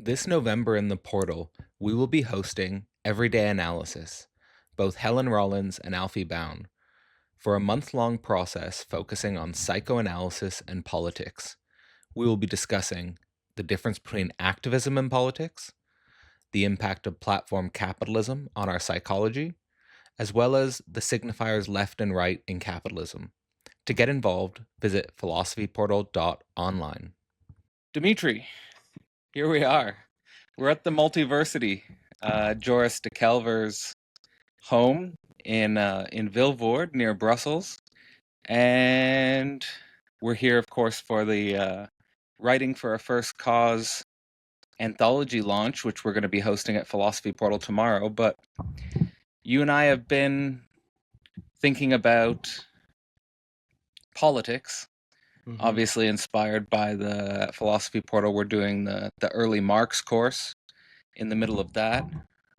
This November in the portal, we will be hosting Everyday Analysis, both Helen Rollins and Alfie Bown, for a month-long process focusing on psychoanalysis and politics. We will be discussing the difference between activism and politics, the impact of platform capitalism on our psychology, as well as the signifiers left and right in capitalism. To get involved, visit philosophyportal.online. Dimitri, here we are. We're at the Multiversity, Joris de Kelver's home in Vilvoorde near Brussels, and we're here, of course, for the Writing for a First Cause anthology launch, which we're going to be hosting at Philosophy Portal tomorrow. But you and I have been thinking about politics, obviously inspired by the Philosophy Portal. We're doing the early Marx course in the middle of that.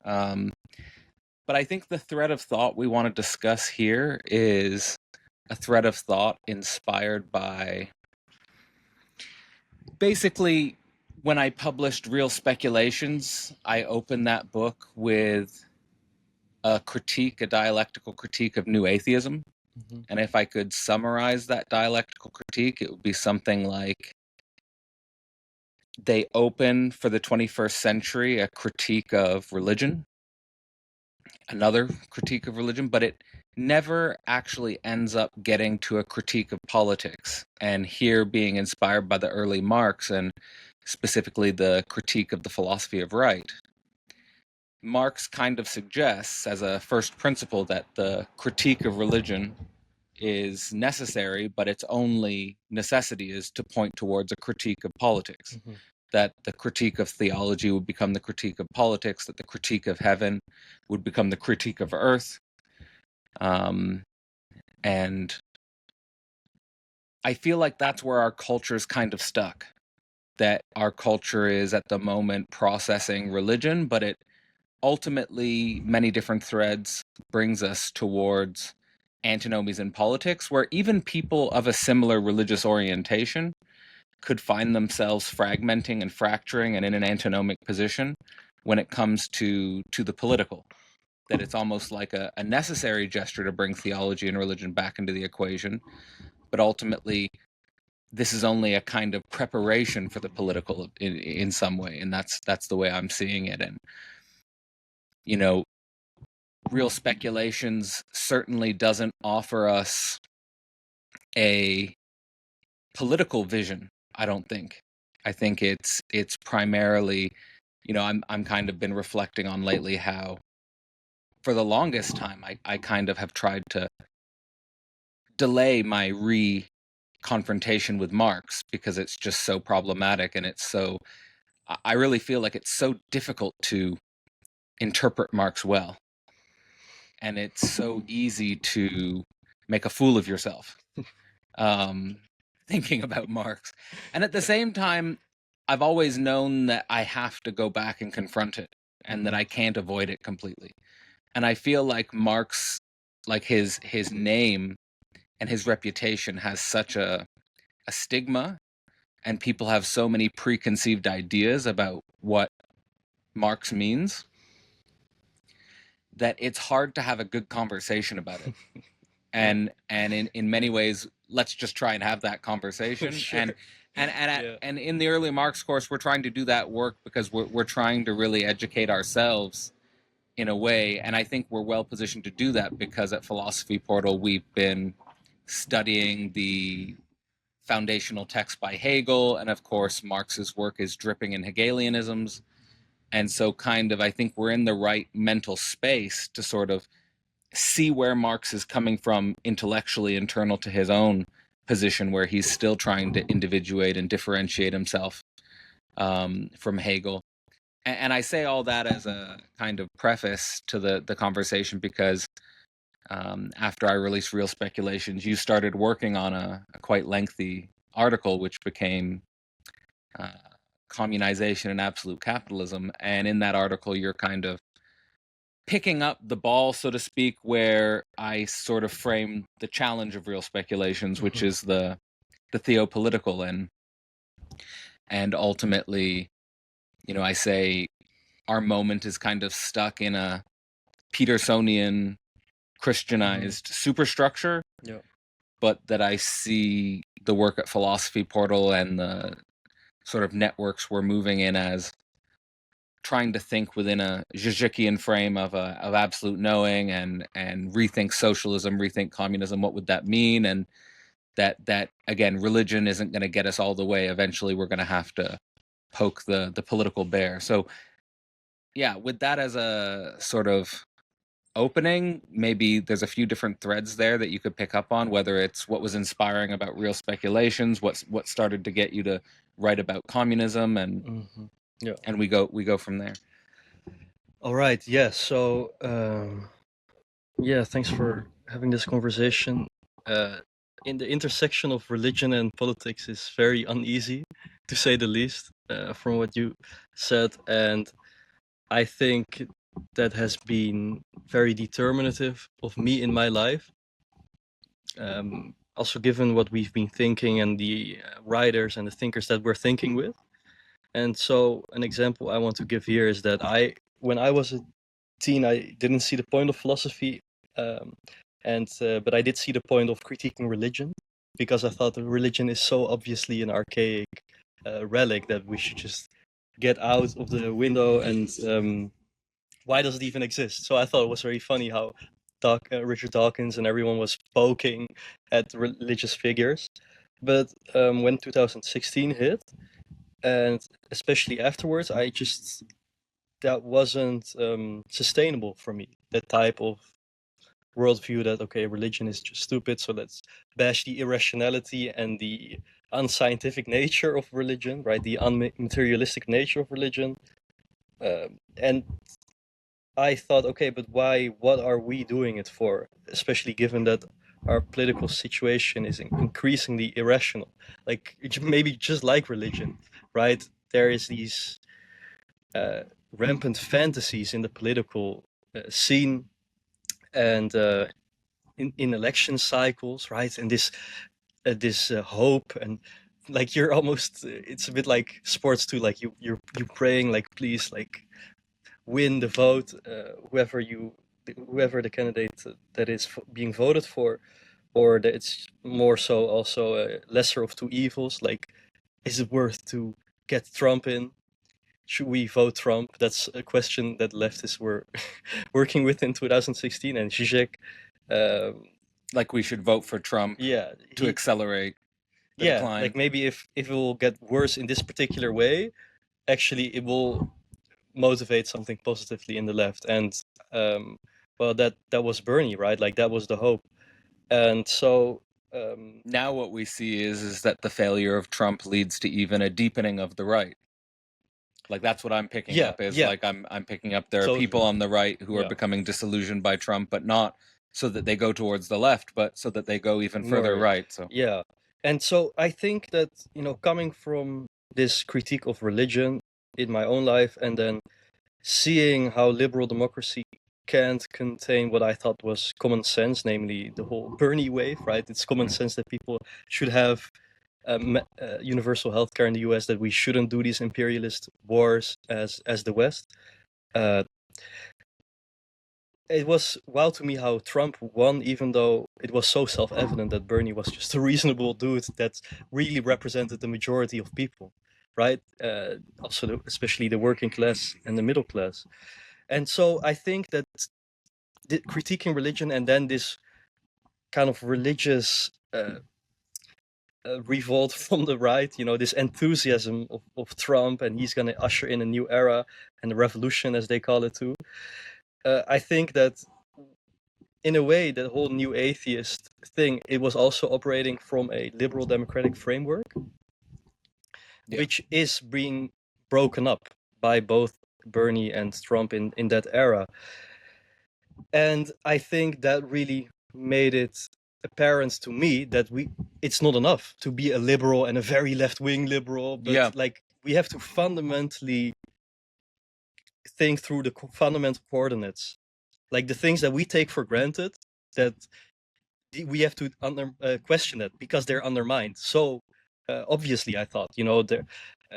But I think the thread of thought we want to discuss here is a thread of thought inspired by basically when I published Real Speculations, I opened that book with a critique, a dialectical critique of new atheism. And if I could summarize that dialectical critique, it would be something like they open for the 21st century a critique of religion, another critique of religion, but it never actually ends up getting to a critique of politics. And here being inspired by the early Marx and specifically the critique of the philosophy of right, Marx kind of suggests as a first principle that the critique of religion is necessary, but its only necessity is to point towards a critique of politics. That the critique of theology would become the critique of politics, that the critique of heaven would become the critique of earth. And I feel like that's where our culture is kind of stuck. That our culture is at the moment processing religion, but it ultimately, many different threads brings us towards antinomies in politics, where even people of a similar religious orientation could find themselves fragmenting and fracturing and in an antinomic position when it comes to the political. That it's almost like a necessary gesture to bring theology and religion back into the equation, but ultimately this is only a kind of preparation for the political in some way, and that's the way I'm seeing it. And you know, Real Speculations certainly doesn't offer us a political vision, I don't think. I think it's primarily, I'm kind of been reflecting on lately how for the longest time I kind of have tried to delay my confrontation with Marx because it's just so problematic, and I really feel like it's so difficult to interpret Marx well. And it's so easy to make a fool of yourself thinking about Marx. And at the same time, I've always known that I have to go back and confront it and that I can't avoid it completely. And I feel like Marx, like his name and his reputation has such a stigma, and people have so many preconceived ideas about what Marx means that it's hard to have a good conversation about it. And in many ways, let's just try and have that conversation. Sure. And in the early Marx course, we're trying to do that work because we're trying to really educate ourselves in a way. And I think we're well positioned to do that because at Philosophy Portal, we've been studying the foundational text by Hegel. And of course, Marx's work is dripping in Hegelianisms. And so I think we're in the right mental space to sort of see where Marx is coming from intellectually internal to his own position, where he's still trying to individuate and differentiate himself from Hegel. And I say all that as a kind of preface to the conversation because after I released Real Speculations, you started working on a quite lengthy article, which became Communization and Absolute Capitalism. And in that article, you're kind of picking up the ball, so to speak, where I sort of frame the challenge of Real Speculations, which is the theopolitical and ultimately I say our moment is kind of stuck in a Petersonian Christianized superstructure, Yeah. but that I see the work at Philosophy Portal and the sort of networks we're moving in as trying to think within a Zizekian frame of absolute knowing and rethink socialism, rethink communism. What would that mean? And that again, religion isn't going to get us all the way. Eventually, we're going to have to poke the political bear. So, yeah, with that as a sort of opening, maybe there's a few different threads there that you could pick up on, whether it's what was inspiring about real speculations, what started to get you to write about communism, and Yeah. and we go from there. All right. Yeah. So, yeah, thanks for having this conversation. In the intersection of religion and politics is very uneasy, to say the least, from what you said. And I think that has been very determinative of me in my life. Also, given what we've been thinking and the writers and the thinkers that we're thinking with. And so, an example I want to give here is that when I was a teen, I didn't see the point of philosophy, but I did see the point of critiquing religion, because I thought that religion is so obviously an archaic relic that we should just get out of the window, and why does it even exist? So I thought it was very funny how Richard Dawkins and everyone was poking at religious figures. But when 2016 hit, and especially afterwards, that wasn't sustainable for me. That type of worldview that, okay, religion is just stupid, so let's bash the irrationality and the unscientific nature of religion, right? The unmaterialistic nature of religion. And I thought, okay, but why? What are we doing it for? Especially given that our political situation is increasingly irrational. Like, maybe just like religion, right? There is these rampant fantasies in the political scene, and in election cycles, right? And this hope, and like you're almost, it's a bit like sports too. Like you're praying, like, please, like, win the vote, whoever the candidate that is being voted for, or that it's more so also a lesser of two evils. Like, is it worth to get Trump in? Should we vote Trump? That's a question that leftists were working with in 2016, and Zizek. Like we should vote for Trump to accelerate the decline. Like maybe if it will get worse in this particular way, actually it will motivate something positively in the left. And well, that was Bernie, right? Like that was the hope. And so now what we see is that the failure of Trump leads to even a deepening of the right. Like that's what I'm picking up is like I'm picking up there are people on the right who are becoming disillusioned by Trump, but not so that they go towards the left, but so that they go even further right. So yeah. And so I think that, coming from this critique of religion in my own life, and then seeing how liberal democracy can't contain what I thought was common sense, namely the whole Bernie wave, right? It's common sense that people should have universal healthcare in the US, that we shouldn't do these imperialist wars as the West. It was wild to me how Trump won, even though it was so self-evident that Bernie was just a reasonable dude that really represented the majority of people, right? Also, especially the working class and the middle class. And so I think that critiquing religion and then this kind of religious revolt from the right, this enthusiasm of Trump, and he's going to usher in a new era and a revolution, as they call it too. I think that in a way, that whole new atheist thing, it was also operating from a liberal democratic framework, which is being broken up by both Bernie and Trump in that era. And I think that really made it apparent to me that it's not enough to be a liberal and a very left-wing liberal, but like we have to fundamentally think through the fundamental coordinates, like the things that we take for granted, that we have to question it because they're undermined. So obviously, I thought,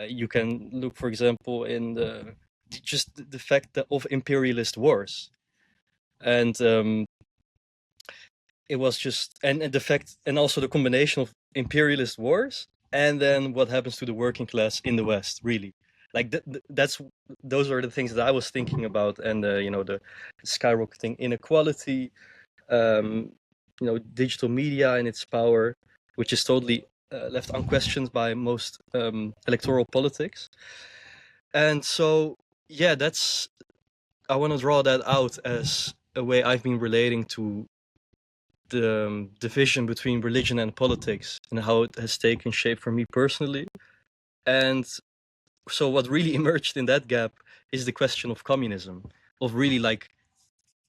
You can look, for example, in the fact of imperialist wars, and it was just and the fact and also the combination of imperialist wars and then what happens to the working class in the West, really. Like those are the things that I was thinking about, and the skyrocketing inequality, digital media and its power, which is totally left unquestioned by most electoral politics. And so, yeah, I want to draw that out as a way I've been relating to the division between religion and politics and how it has taken shape for me personally. And so what really emerged in that gap is the question of communism, of really like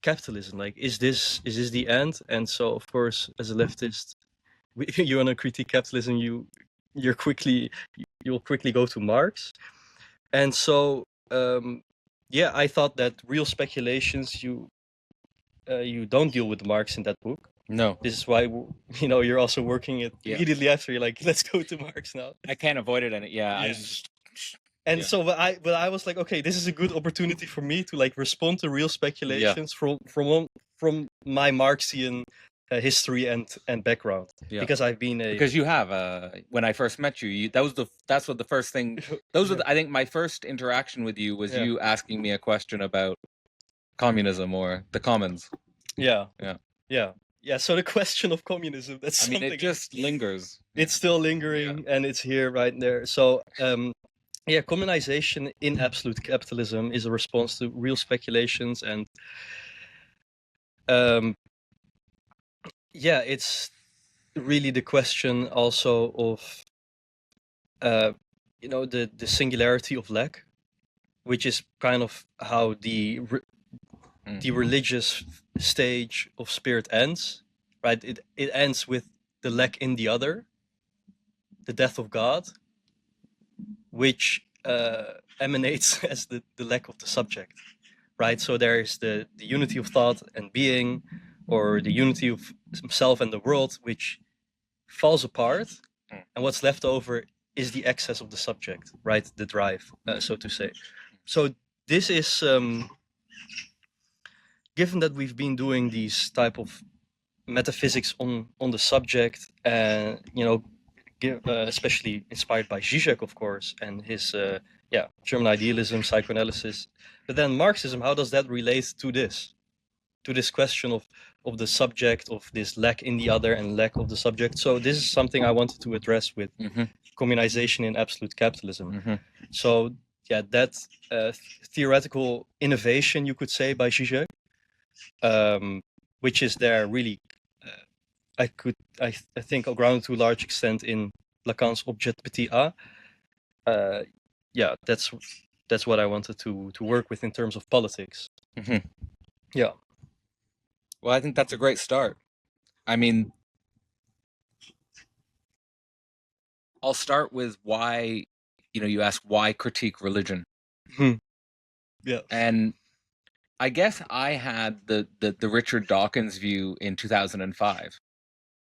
capitalism. Like, is this the end? And so, of course, as a leftist, you want to critique capitalism, you'll quickly go to Marx. And so, I thought that real speculations, you don't deal with Marx in that book. No, This is why you're also working it immediately after. You're like, let's go to Marx now. I can't avoid it. And And so, but I was like, okay, this is a good opportunity for me to like respond to real speculations from my Marxian history and background, because I've been because you have when I first met you, that's what the first thing. Those were I think my first interaction with you was you asking me a question about communism or the commons. Yeah. So the question of communism, that's something. It just lingers. It's still lingering, and it's here right there. So communization in absolute capitalism is a response to real speculations, and it's really the question also of the singularity of lack, which is kind of how the religious stage of spirit ends, right? It ends with the lack in the other, the death of God, which emanates as the lack of the subject, right? So there is the unity of thought and being, or the unity of self and the world, which falls apart, and what's left over is the excess of the subject, right? The drive, so to say. So this is, given that we've been doing these type of metaphysics on the subject, and especially inspired by Zizek, of course, and his German idealism, psychoanalysis, but then Marxism, how does that relate to this question of the subject, of this lack in the other and lack of the subject? So this is something I wanted to address with communization in absolute capitalism. So that theoretical innovation, you could say, by Zizek, which is there really, I think, grounded to a large extent in Lacan's objet petit a. That's what I wanted to work with in terms of politics. Yeah. Well, I think that's a great start. I mean, I'll start with why, you ask why critique religion. Yeah. And I guess I had the Richard Dawkins view in 2005,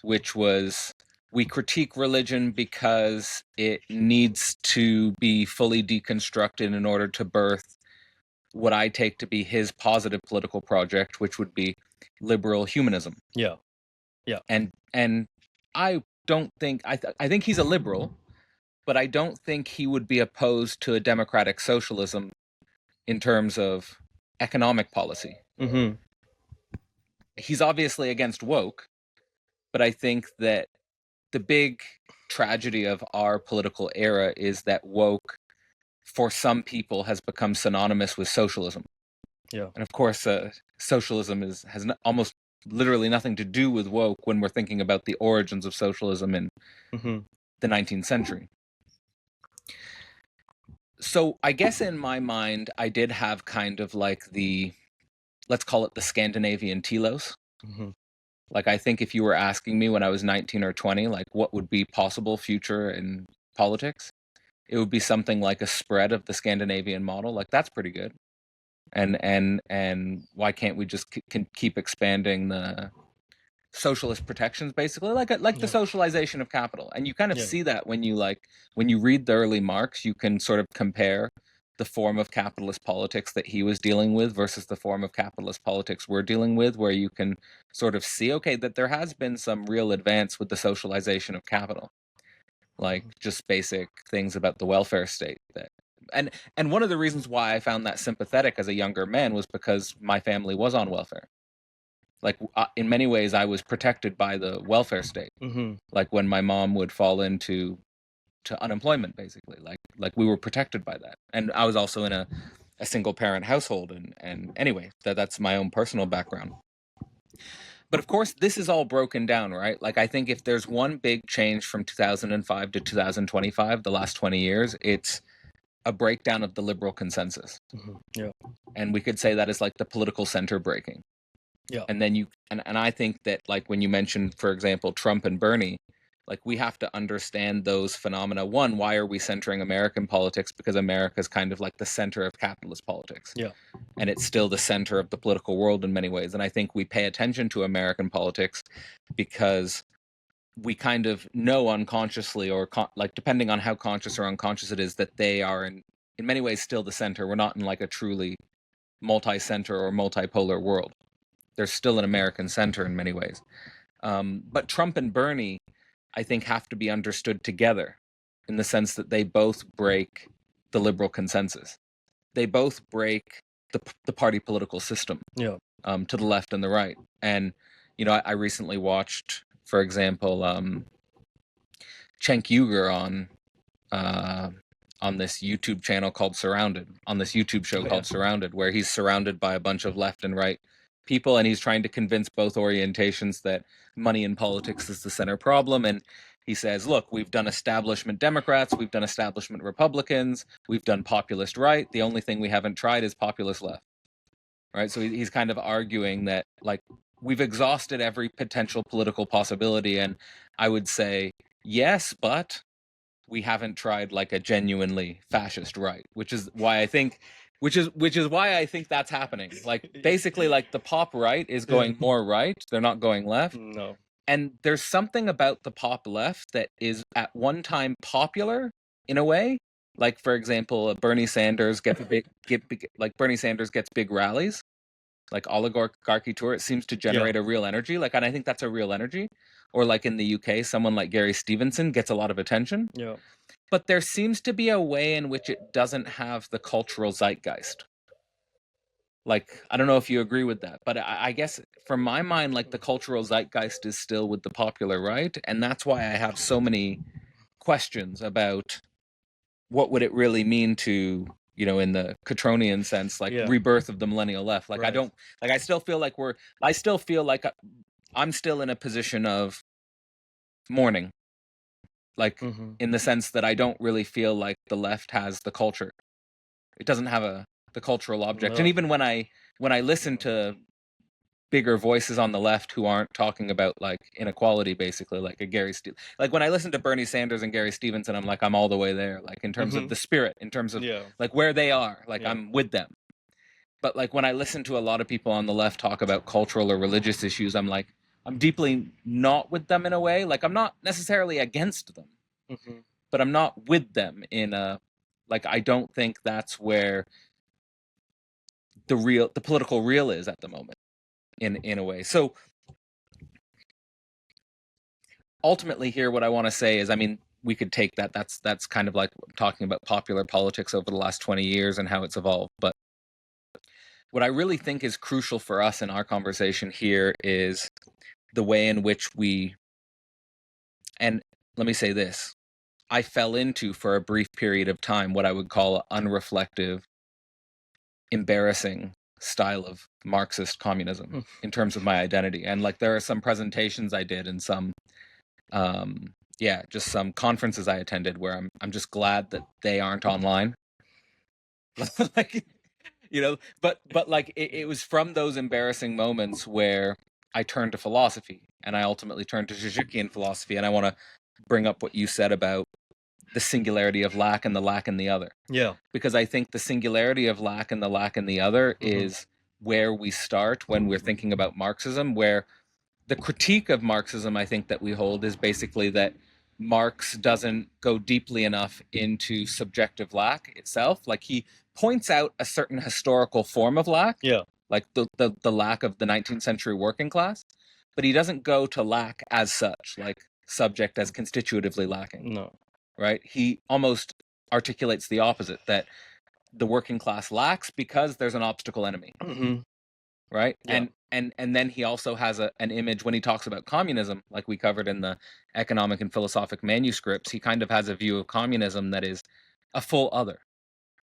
which was we critique religion because it needs to be fully deconstructed in order to birth what I take to be his positive political project, which would be liberal humanism. Yeah. And I don't think I think he's a liberal, but I don't think he would be opposed to a democratic socialism in terms of economic policy. He's obviously against woke, but I think that the big tragedy of our political era is that woke, for some people, has become synonymous with socialism. Yeah. And of course, socialism has almost literally nothing to do with woke when we're thinking about the origins of socialism in the 19th century. So I guess in my mind, I did have kind of like let's call it the Scandinavian telos. Like, I think if you were asking me when I was 19 or 20, like what would be possible future in politics, it would be something like a spread of the Scandinavian model. Like, that's pretty good. And why can't we just keep expanding the socialist protections, basically, like the Yeah. socialization of capital. And you kind of Yeah. see that when you read the early Marx, you can sort of compare the form of capitalist politics that he was dealing with versus the form of capitalist politics we're dealing with, where you can sort of see, okay, that there has been some real advance with the socialization of capital, like just basic things about the welfare state. And one of the reasons why I found that sympathetic as a younger man was because my family was on welfare. Like in many ways, I was protected by the welfare state. Mm-hmm. Like when my mom would fall into unemployment, basically, like we were protected by that. And I was also in a single parent household, and anyway, that's my own personal background. But of course, this is all broken down, right? Like I think if there's one big change from 2005 to 2025, the last 20 years, it's a breakdown of the liberal consensus. Mm-hmm. Yeah. And we could say that is like the political center breaking. Yeah. And then and I think that, like, when you mentioned, for example, Trump and Bernie, like, we have to understand those phenomena. One, why are we centering American politics? Because America is kind of like the center of capitalist politics. Yeah. And it's still the center of the political world in many ways. And I think we pay attention to American politics because we kind of know unconsciously, or like depending on how conscious or unconscious it is, that they are in many ways still the center. We're not in like a truly multi-center or multipolar world. There's still an American center in many ways. But Trump and Bernie, I think, have to be understood together in the sense that they both break the liberal consensus. They both break the party political system, Yeah. To the left and the right. And, I recently watched, for example, Cenk Uygur on this YouTube channel called Surrounded, on this YouTube show called Surrounded, where he's surrounded by a bunch of left and right people, and he's trying to convince both orientations that money in politics is the center problem. And he says, look, we've done establishment Democrats, we've done establishment Republicans, we've done populist right. The only thing we haven't tried is populist left. Right? So he's kind of arguing that, like, we've exhausted every potential political possibility. And I would say, yes, but we haven't tried like a genuinely fascist right, which is why I think that's happening. Like, basically, like, the pop right is going more right. They're not going left. No. And there's something about the pop left that is at one time popular in a way. Like, for example, Bernie Sanders gets Bernie Sanders gets big rallies, like oligarchy tour. It seems to generate a real energy. Like, and I think that's a real energy. Or like in the UK, someone like Gary Stevenson gets a lot of attention. Yeah. But there seems to be a way in which it doesn't have the cultural zeitgeist. Like, I don't know if you agree with that, but I guess from my mind, like, the cultural zeitgeist is still with the popular right. And that's why I have so many questions about what would it really mean to, in the Catronian sense, like rebirth of the millennial left. Like, Right. I still feel like I'm still in a position of mourning. Like, in the sense that I don't really feel like the left has the culture. It doesn't have the cultural object. No. And even when I listen to bigger voices on the left who aren't talking about, like, inequality, basically, like a like, when I listen to Bernie Sanders and Gary Stevenson, I'm like, I'm all the way there, like, in terms of the spirit, in terms of like where they are, like, I'm with them. But like, when I listen to a lot of people on the left talk about cultural or religious issues, I'm like, I'm deeply not with them in a way. Like, I'm not necessarily against them, but I'm not with them in a, like, I don't think that's where the political real is at the moment, in a way. So ultimately here, what I want to say is, I mean, we could take that's kind of like talking about popular politics over the last 20 years and how it's evolved. But what I really think is crucial for us in our conversation here is the way in which and let me say this, I fell into, for a brief period of time, what I would call an unreflective, embarrassing style of Marxist communism in terms of my identity. And like, there are some presentations I did and some, just some conferences I attended where I'm just glad that they aren't online. Like, but like, it was from those embarrassing moments where I turned to philosophy, and I ultimately turned to Zizkian philosophy. And I want to bring up what you said about the singularity of lack and the lack in the other. Yeah. Because I think the singularity of lack and the lack in the other is where we start when we're thinking about Marxism, where the critique of Marxism, I think, that we hold is basically that Marx doesn't go deeply enough into subjective lack itself. Like he points out a certain historical form of lack, Yeah. like the lack of the 19th century working class, but he doesn't go to lack as such, like subject as constitutively lacking. No. Right? He almost articulates the opposite, that the working class lacks because there's an obstacle enemy. Mm-hmm. Right? Yeah. And then he also has an image when he talks about communism, like we covered in the economic and philosophic manuscripts. He kind of has a view of communism that is a full other.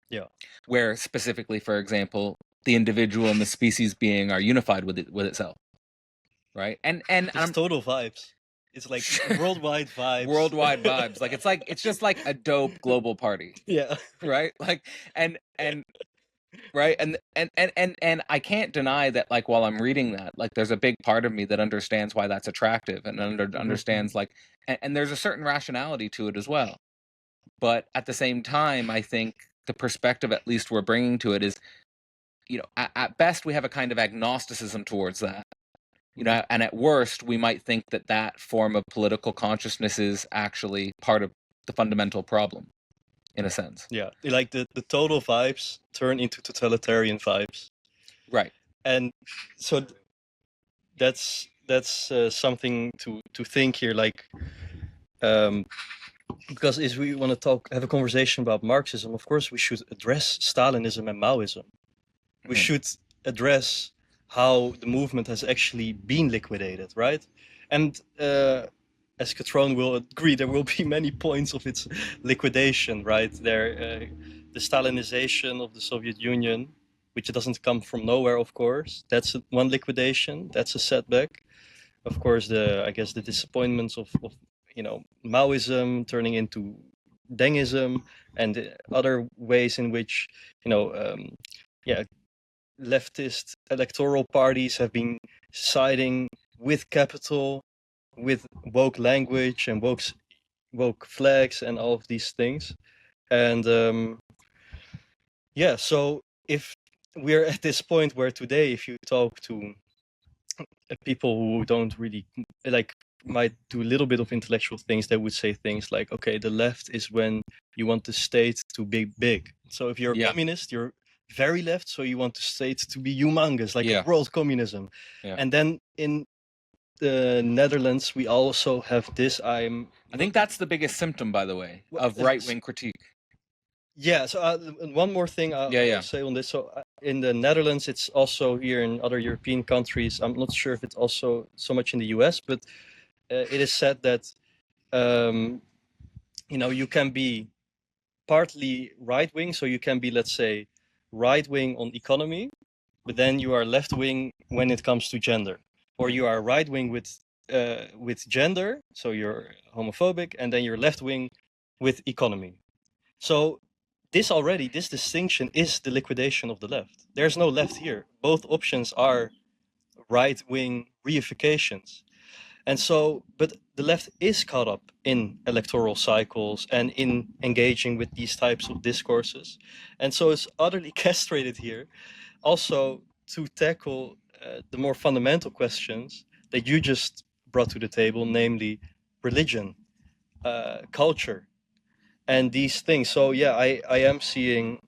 Yeah. Where specifically, for example, the individual and the species being are unified with itself. Right? And It's total vibes. It's like worldwide vibes. Worldwide vibes. Like it's just like a dope global party. Yeah. Right? Like and right, and I can't deny that, like, while I'm reading that, like, there's a big part of me that understands why that's attractive and understands, like, and there's a certain rationality to it as well. But at the same time, I think the perspective, at least we're bringing to it, is, you know, at best we have a kind of agnosticism towards that, you know, and at worst we might think that that form of political consciousness is actually part of the fundamental problem, in a sense. Yeah, like the total vibes turn into totalitarian vibes. Right. And so that's something to think here, like because if we want to have a conversation about Marxism, of course we should address Stalinism and Maoism. We should address how the movement has actually been liquidated, right? And as Catron will agree, there will be many points of its liquidation, right? There, the Stalinization of the Soviet Union, which doesn't come from nowhere, of course. That's one liquidation. That's a setback. Of course, I guess the disappointments of you know, Maoism turning into Dengism, and other ways in which, you know, yeah, leftist electoral parties have been siding with capital, with woke language and woke flags and all of these things. And yeah, so if we're at this point where today, if you talk to people who don't really like, might do a little bit of intellectual things, they would say things like, okay, the left is when you want the state to be big. So if you're a communist, you're very left, so you want the state to be humongous, like world communism. And then in the Netherlands, we also have this. I think that's the biggest symptom, by the way, of right-wing critique. Yeah, so one more thing I'll say on this. So in the Netherlands, it's also here in other European countries. I'm not sure if it's also so much in the US, but it is said that you know, you can be partly right-wing, so you can be, let's say, right-wing on economy, but then you are left-wing when it comes to gender, or you are right-wing with gender, so you're homophobic, and then you're left-wing with economy. So this distinction is the liquidation of the left. There's no left here. Both options are right-wing reifications. And so, but the left is caught up in electoral cycles and in engaging with these types of discourses. And so it's utterly castrated here also to tackle the more fundamental questions that you just brought to the table, namely religion, culture, and these things. So yeah, I am seeing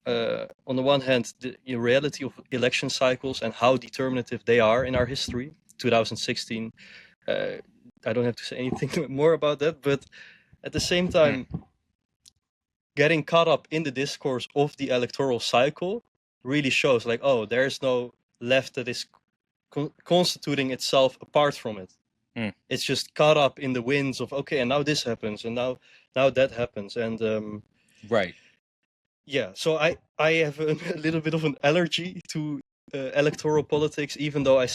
on the one hand the reality of election cycles and how determinative they are in our history. 2016, I don't have to say anything more about that, but at the same time, getting caught up in the discourse of the electoral cycle really shows, like, oh, there's no left that is constituting itself apart from it. It's just caught up in the winds of, okay, and now this happens, and now that happens, and right. Yeah, so I have a little bit of an allergy to electoral politics, even though I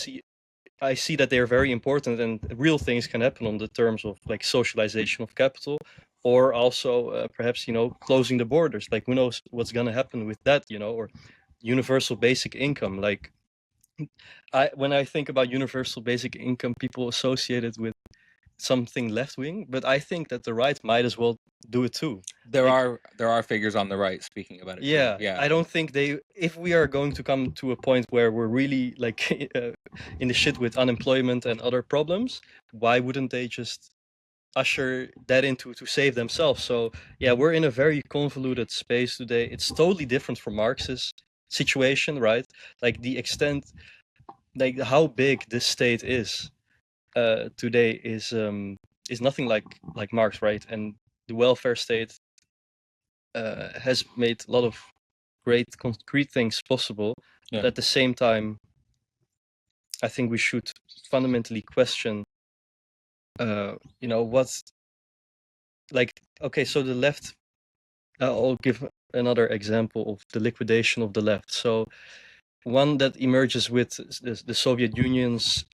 see that they're very important and real things can happen on the terms of, like, socialization of capital, or also perhaps, you know, closing the borders. Like, who knows what's going to happen with that, you know, or universal basic income. Like, when I think about universal basic income, people associate it with something left wing, but I think that the right might as well do it too. There Like, are figures on the right speaking about it too. yeah, Yeah. I don't think if we are going to come to a point where we're really like in the shit with unemployment and other problems, why wouldn't they just usher that into to save themselves? So yeah, we're in a very convoluted space today. It's totally different from Marx's situation, right? Like the extent, like how big this state is today is nothing like Marx, right? And the welfare state has made a lot of great concrete things possible, but Yeah. at the same time, I think we should fundamentally question, what's like. Okay, so the left. I'll give another example of the liquidation of the left. So one that emerges with the Soviet Union's,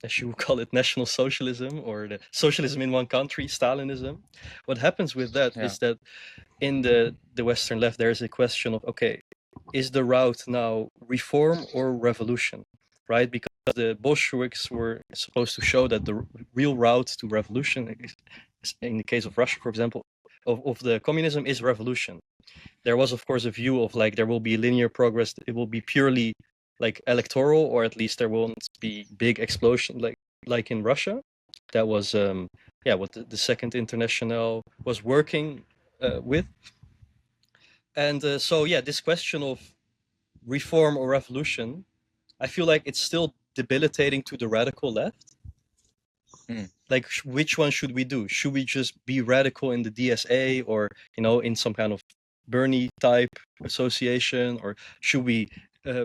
as you would call it, National Socialism, or the socialism in one country, Stalinism. What happens with that Yeah. is that in the Western left, there is a question of, okay, is the route now reform or revolution, right? Because the Bolsheviks were supposed to show that the real route to revolution, in the case of Russia, for example, of the communism, is revolution. There was, of course, a view of like there will be linear progress. It will be purely like electoral, or at least there won't be big explosion like in Russia. That was what the Second International was working with. And so yeah, this question of reform or revolution, I feel like it's still debilitating to the radical left. Mm. Like, which one should we do? Should we just be radical in the DSA, or in some kind of Bernie type association, or should we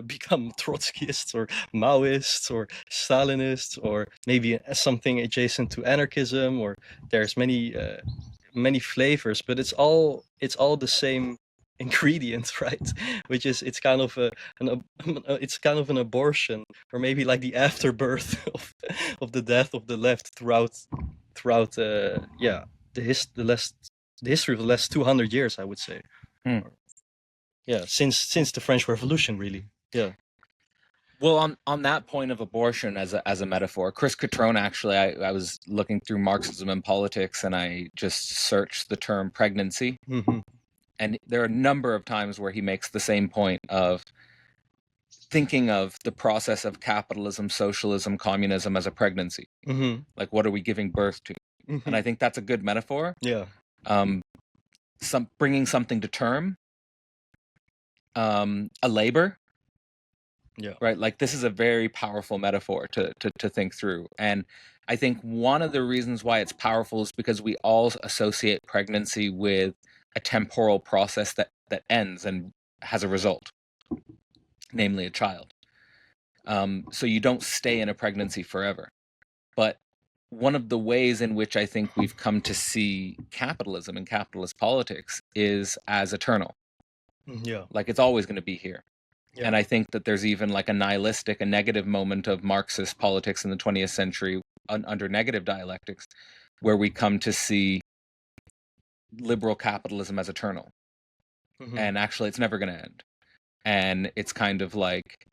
become Trotskyists or Maoists or Stalinists, or maybe something adjacent to anarchism? Or there's many flavors, but it's all the same ingredient, right? Which is it's kind of it's kind of an abortion, or maybe like the afterbirth of the death of the left throughout the history of the last 200 years, I would say. Mm. Yeah, since the French Revolution, really. Yeah. Well, on that point of abortion as a metaphor, Chris Catrone, actually, I was looking through Marxism and politics, and I just searched the term pregnancy, Mm-hmm. and there are a number of times where he makes the same point of thinking of the process of capitalism, socialism, communism as a pregnancy. Mm-hmm. Like, what are we giving birth to? Mm-hmm. And I think that's a good metaphor. Yeah. Bringing something to term, a labor. Yeah. Right, like this is a very powerful metaphor to think through. And I think one of the reasons why it's powerful is because we all associate pregnancy with a temporal process that ends and has a result, namely a child. So you don't stay in a pregnancy forever. But one of the ways in which I think we've come to see capitalism and capitalist politics is as eternal. Yeah. Like it's always going to be here. Yeah. And I think that there's even like a nihilistic, a negative moment of Marxist politics in the 20th century under negative dialectics, where we come to see liberal capitalism as eternal. Mm-hmm. And actually, it's never going to end. And it's kind of like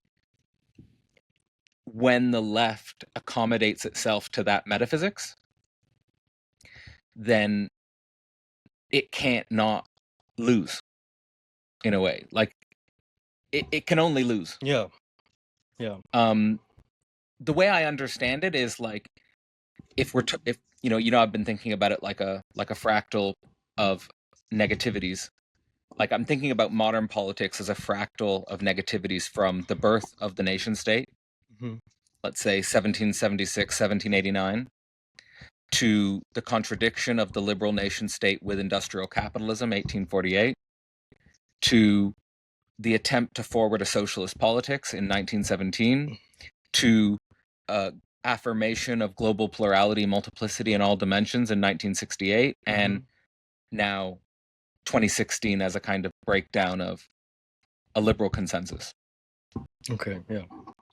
when the left accommodates itself to that metaphysics, then it can't not lose in a way. Like it can only lose. Yeah. Yeah. The way I understand it is like if I've been thinking about it like a fractal of negativities. Like I'm thinking about modern politics as a fractal of negativities from the birth of the nation state, Mm-hmm. let's say 1776, 1789, to the contradiction of the liberal nation state with industrial capitalism, 1848, to the attempt to forward a socialist politics in 1917, to affirmation of global plurality, multiplicity in all dimensions in 1968, and now 2016 as a kind of breakdown of a liberal consensus. Okay, yeah.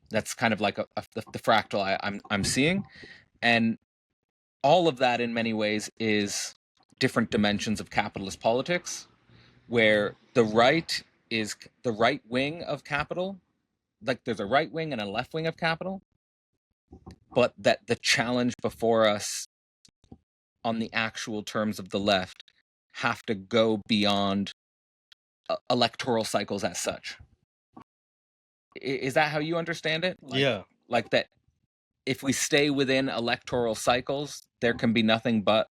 That's kind of like the fractal I'm seeing, and all of that in many ways is different dimensions of capitalist politics, where the right is the right wing of capital, like there's a right wing and a left wing of capital, but that the challenge before us on the actual terms of the left have to go beyond electoral cycles as such. Is that how you understand it? Like that if we stay within electoral cycles, there can be nothing but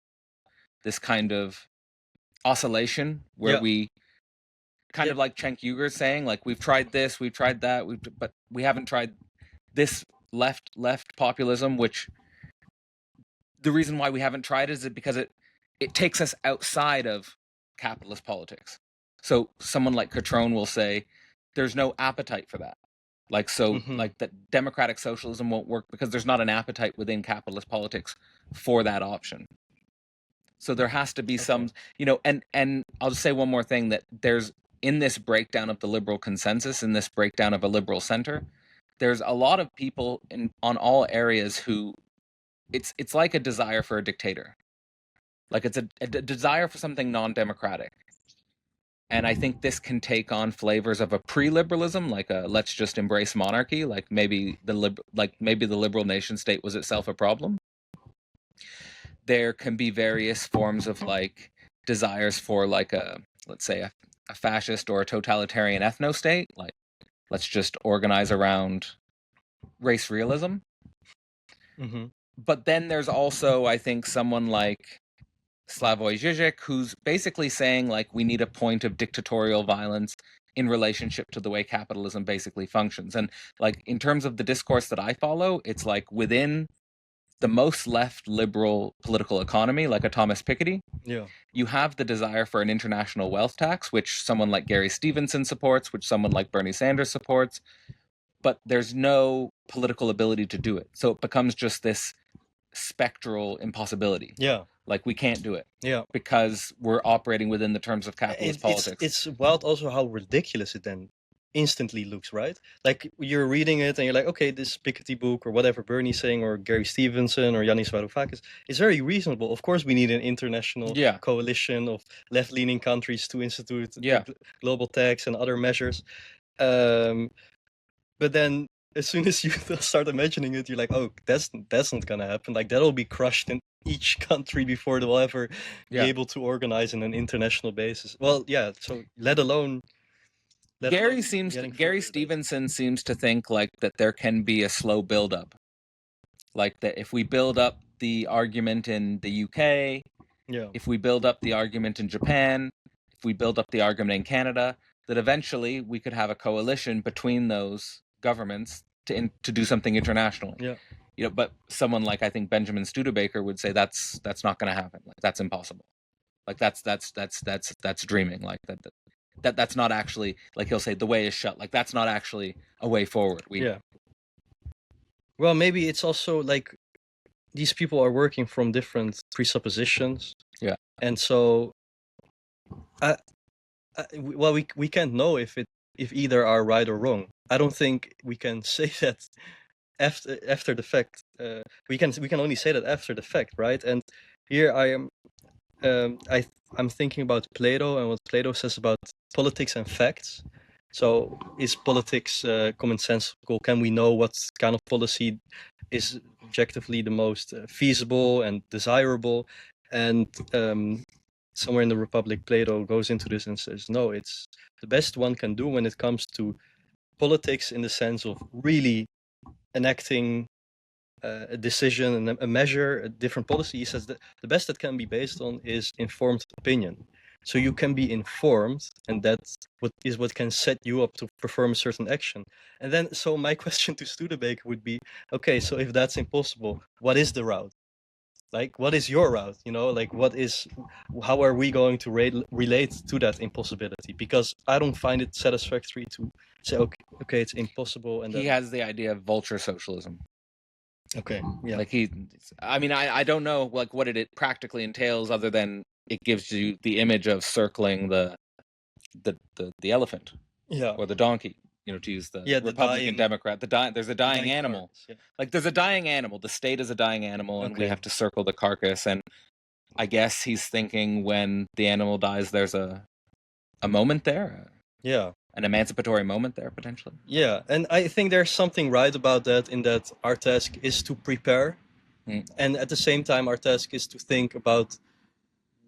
this kind of oscillation where we kind of like Cenk Uygur saying, like, we've tried this, we've tried that, but we haven't tried this left populism, which the reason why we haven't tried it is because it takes us outside of capitalist politics. So someone like Catrone will say there's no appetite for that. Like, so like that democratic socialism won't work because there's not an appetite within capitalist politics for that option. So there has to be some, you know, and I'll just say one more thing, that there's, in this breakdown of the liberal consensus, in this breakdown of a liberal center, there's a lot of people on all areas who it's like a desire for a dictator. Like it's a desire for something non-democratic. And I think this can take on flavors of a pre-liberalism, like a let's just embrace monarchy, like maybe the liberal nation state was itself a problem. There can be various forms of like desires for like let's say a fascist or a totalitarian ethno-state, like let's just organize around race realism. But then there's also, I think, someone like Slavoj Žižek, who's basically saying like we need a point of dictatorial violence in relationship to the way capitalism basically functions. And like in terms of the discourse that I follow, it's like within the most left liberal political economy, like a Thomas Piketty, you have the desire for an international wealth tax, which someone like Gary Stevenson supports, which someone like Bernie Sanders supports, but there's no political ability to do it. So it becomes just this spectral impossibility. Like we can't do it. Because we're operating within the terms of capitalist politics. It's wild also how ridiculous it then instantly looks, right? Like you're reading it and you're like, okay, this Piketty book or whatever Bernie's saying or Gary Stevenson or Yanis Varoufakis is very reasonable. Of course, we need an international coalition of left-leaning countries to institute global tax and other measures. But then as soon as you start imagining it, you're like, oh, that's not gonna happen. Like that'll be crushed in each country before they'll ever be able to organize on an international basis. Well, so let alone Gary Stevenson seems to think like that there can be a slow build-up. Like that if we build up the argument in the UK, if we build up the argument in Japan, if we build up the argument in Canada, that eventually we could have a coalition between those governments to do something internationally. You know, but someone like I think Benjamin Studebaker would say that's not going to happen. Like that's impossible. Like that's dreaming. Like that's not actually, like he'll say the way is shut. Like that's not actually a way forward. Well, maybe it's also like these people are working from different presuppositions. And so well, we can't know if either are right or wrong. I don't think we can say that after the fact. We can only say that after the fact, right? And here I am. I'm thinking about Plato and what Plato says about politics and facts. So is politics commonsensical? Can we know what kind of policy is objectively the most feasible and desirable? And somewhere in the Republic, Plato goes into this and says, no, it's the best one can do when it comes to politics in the sense of really enacting a decision and a measure, a different policy. He says that the best that can be based on is informed opinion. So you can be informed, and that's what can set you up to perform a certain action. And then, so my question to Studebaker would be, okay, so if that's impossible, what is the route? Like, what is your route? You know, like, how are we going to relate to that impossibility? Because I don't find it satisfactory to say, okay, it's impossible. And he has the idea of vulture socialism. Okay. Like I don't know like what it practically entails, other than it gives you the image of circling the elephant, or the donkey. You know, to use the Republican Democrat. There's a dying animal. Like there's a dying animal. The state is a dying animal, and we have to circle the carcass. And I guess he's thinking when the animal dies, there's a moment there. An emancipatory moment there, potentially. And I think there's something right about that, in that our task is to prepare Mm. And at the same time, our task is to think about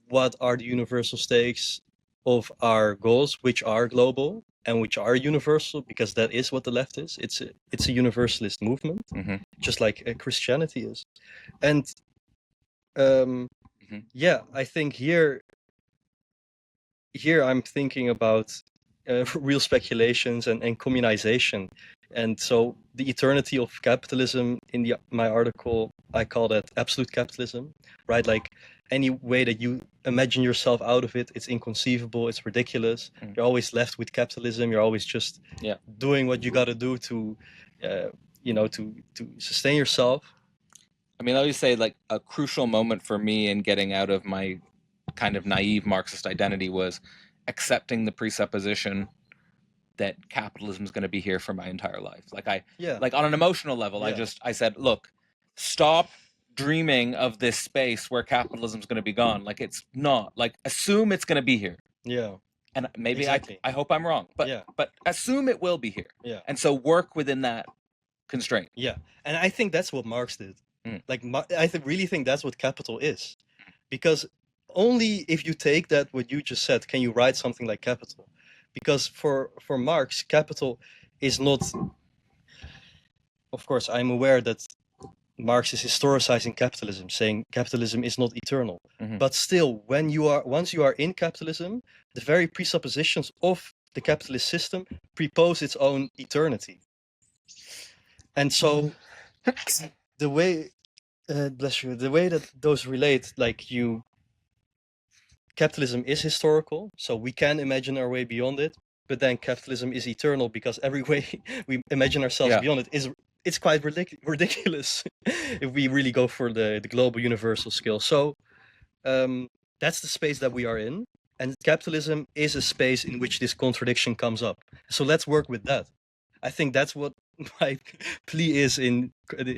what are the universal stakes of our goals, which are global and which are universal, because that is what the left is. It's a universalist movement, Mm-hmm. just like Christianity is. And um, Mm-hmm. yeah, I think here I'm thinking about real speculations and communization. And so the eternity of capitalism in my article, I call that absolute capitalism, right? Like any way that you imagine yourself out of it, it's inconceivable, it's ridiculous. Mm. You're always left with capitalism. You're always just Yeah. doing what you got to do to, to sustain yourself. I mean, I always say like a crucial moment for me in getting out of my kind of naive Marxist identity was accepting the presupposition that capitalism is going to be here for my entire life. Yeah. Like on an emotional level, Yeah. I said, look, stop dreaming of this space where capitalism is going to be gone. Like it's not. Like assume it's going to be here. Yeah. And maybe Exactly. I hope I'm wrong, but Yeah. but assume it will be here. Yeah. And so work within that constraint. Yeah, and I think that's what Marx did. Mm. Like, really think that's what capital is, because only if you take that what you just said can you write something like capital. Because for Marx, capital is not. Of course, I'm aware that Marx is historicizing capitalism, saying capitalism is not eternal. Mhm. But still, once you are in capitalism, the very presuppositions of the capitalist system prepose its own eternity. And so the way bless you, the way that those relate, like capitalism is historical, so we can imagine our way beyond it, but then capitalism is eternal because every way we imagine ourselves Yeah. beyond it it's quite ridiculous if we really go for the global universal scale. So that's the space that we are in, and capitalism is a space in which this contradiction comes up. So let's work with that. I think that's what my plea is in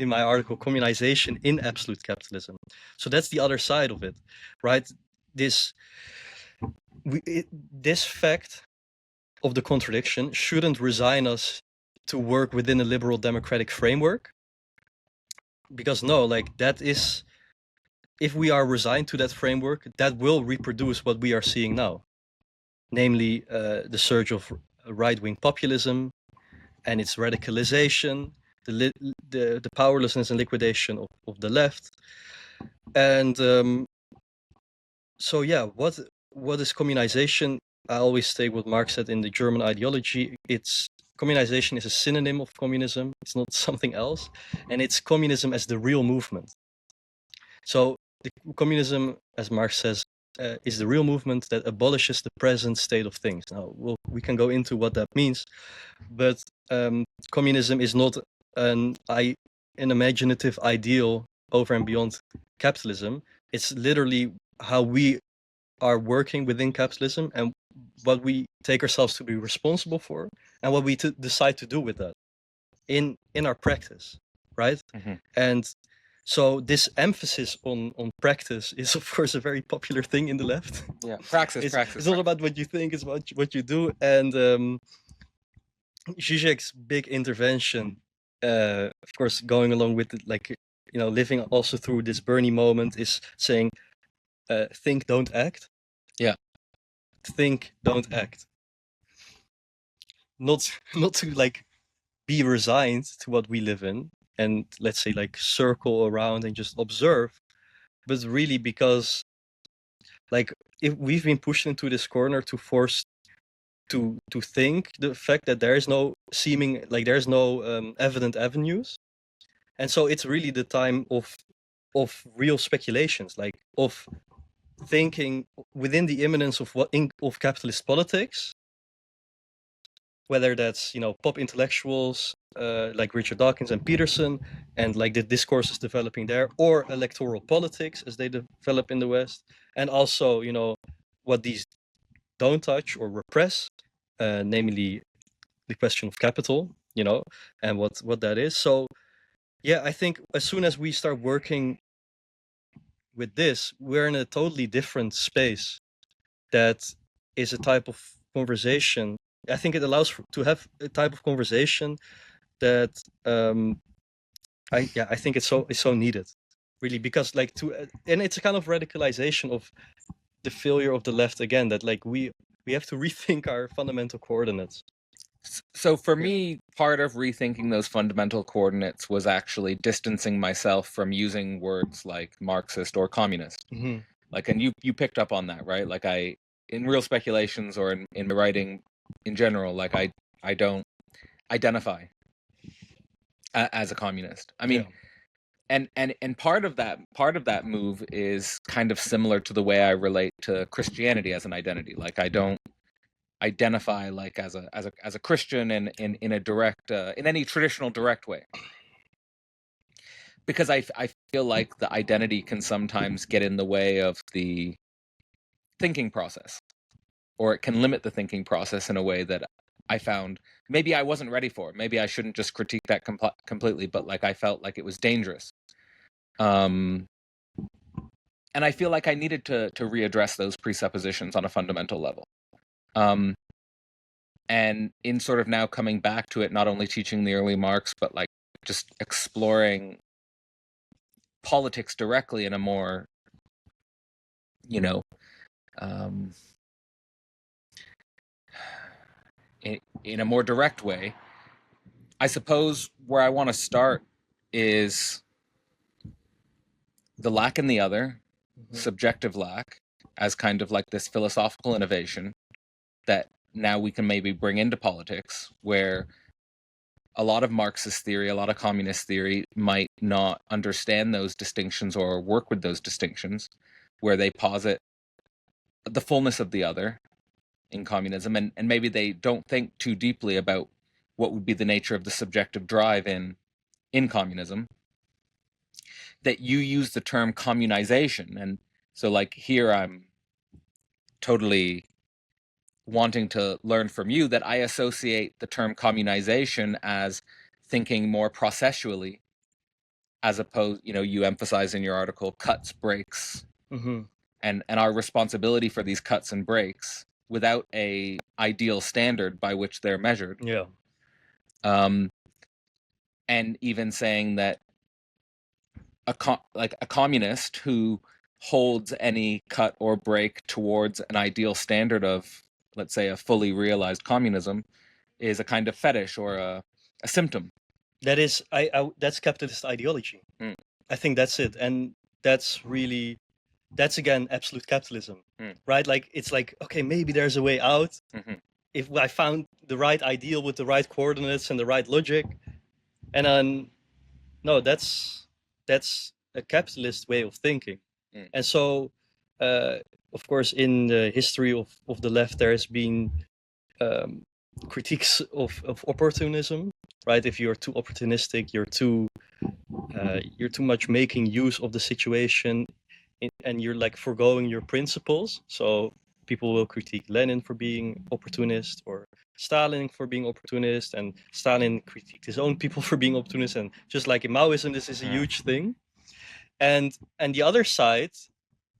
my article, communization in absolute capitalism. So that's the other side of it, right? This this fact of the contradiction shouldn't resign us to work within a liberal democratic framework, because no, like that is, if we are resigned to that framework, that will reproduce what we are seeing now, namely the surge of right-wing populism and its radicalization, the powerlessness and liquidation of the left. And so yeah, what is communization? I always take what Marx said in the German ideology. It's communization is a synonym of communism. It's not something else, and it's communism as the real movement. So the communism, as Marx says, is the real movement that abolishes the present state of things. Now we can go into what that means, but communism is not an imaginative ideal over and beyond capitalism. It's literally how we are working within capitalism and what we take ourselves to be responsible for and what we decide to do with that in our practice, right? Mm-hmm. And so this emphasis on practice is of course a very popular thing in the left. Yeah, praxis. It's not about what you think, it's about what you do. And Zizek's big intervention, of course, going along with it, like, living also through this Bernie moment, is saying, think, don't act. Yeah. Think, don't act. Not to like be resigned to what we live in and let's say like circle around and just observe, but really because like if we've been pushed into this corner to force to think the fact that there is no seeming, like there's no evident avenues, and so it's really the time of real speculations, like of thinking within the imminence of of capitalist politics, whether that's pop intellectuals like Richard Dawkins and Peterson, and like the discourses developing there, or electoral politics as they develop in the West, and also what these don't touch or repress, namely the question of capital, and what that is. So yeah, I think as soon as we start working with this, we're in a totally different space that is a type of conversation. I think it allows to have a type of conversation that I think it's so needed. really, because like and it's a kind of radicalization of the failure of the left again, that like we have to rethink our fundamental coordinates. So for me, part of rethinking those fundamental coordinates was actually distancing myself from using words like Marxist or communist. Mm-hmm. Like, and you picked up on that, right? Like in real speculations or in writing in general, like I don't identify as a communist. I mean, and part of that move is kind of similar to the way I relate to Christianity as an identity. Like I don't identify like as a Christian in a direct in any traditional direct way, because I feel like the identity can sometimes get in the way of the thinking process, or it can limit the thinking process in a way that I found maybe I wasn't ready for. Maybe I shouldn't just critique that completely, but like I felt like it was dangerous. And I feel like I needed to readdress those presuppositions on a fundamental level. And in sort of now coming back to it, not only teaching the early Marx, but like just exploring politics directly in a more, you know, in a more direct way. I suppose where I want to start is the lack in the other, subjective lack, as kind of like this philosophical innovation that now we can maybe bring into politics, where a lot of Marxist theory, a lot of communist theory might not understand those distinctions or work with those distinctions, where they posit the fullness of the other in communism, and maybe they don't think too deeply about what would be the nature of the subjective drive in communism. That you use the term communization, and so like here I'm totally wanting to learn from you that I associate the term communization as thinking more processually, as opposed, you emphasize in your article cuts, breaks, and our responsibility for these cuts and breaks without a ideal standard by which they're measured. And even saying that a communist who holds any cut or break towards an ideal standard of, let's say, a fully realized communism is a kind of fetish or a symptom. That is, that's capitalist ideology. I think that's it, and that's again absolute capitalism, right? Like it's like, okay, maybe there's a way out if I found the right ideal with the right coordinates and the right logic, and then no, that's a capitalist way of thinking. And so, of course, in the history of the left, there has been critiques of opportunism, right? If you're too opportunistic, you're too much making use of the situation, and you're like foregoing your principles. So people will critique Lenin for being opportunist, or Stalin for being opportunist, and Stalin critiqued his own people for being opportunist. And just like in Maoism, this is a huge thing. And the other side,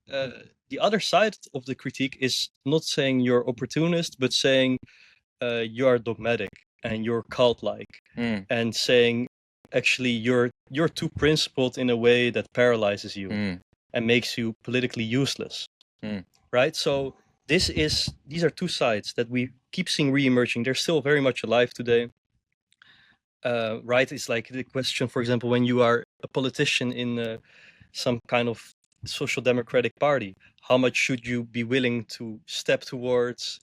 of the critique is not saying you're opportunist, but saying you are dogmatic and you're cult-like, and saying actually you're too principled in a way that paralyzes you and makes you politically useless, right? So these are two sides that we keep seeing re-emerging. They're still very much alive today, right? It's like the question, for example, when you are a politician in some kind of social democratic party, how much should you be willing to step towards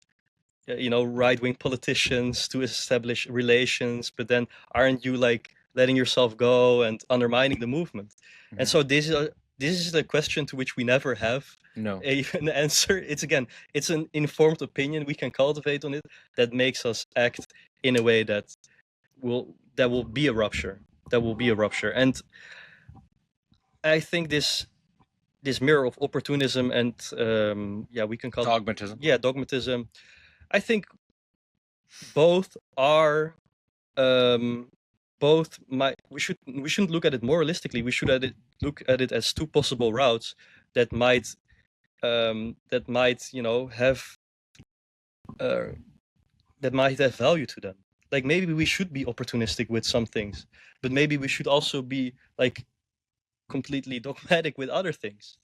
right-wing politicians to establish relations, but then aren't you like letting yourself go and undermining the movement? And so this is the question to which we never have an answer. It's an informed opinion we can cultivate on it that makes us act in a way that will be a rupture. And I think this mirror of opportunism and we can call dogmatism. Dogmatism. I think both are we shouldn't look at it moralistically. We should look at it as two possible routes that might have value to them. Like maybe we should be opportunistic with some things, but maybe we should also be like completely dogmatic with other things.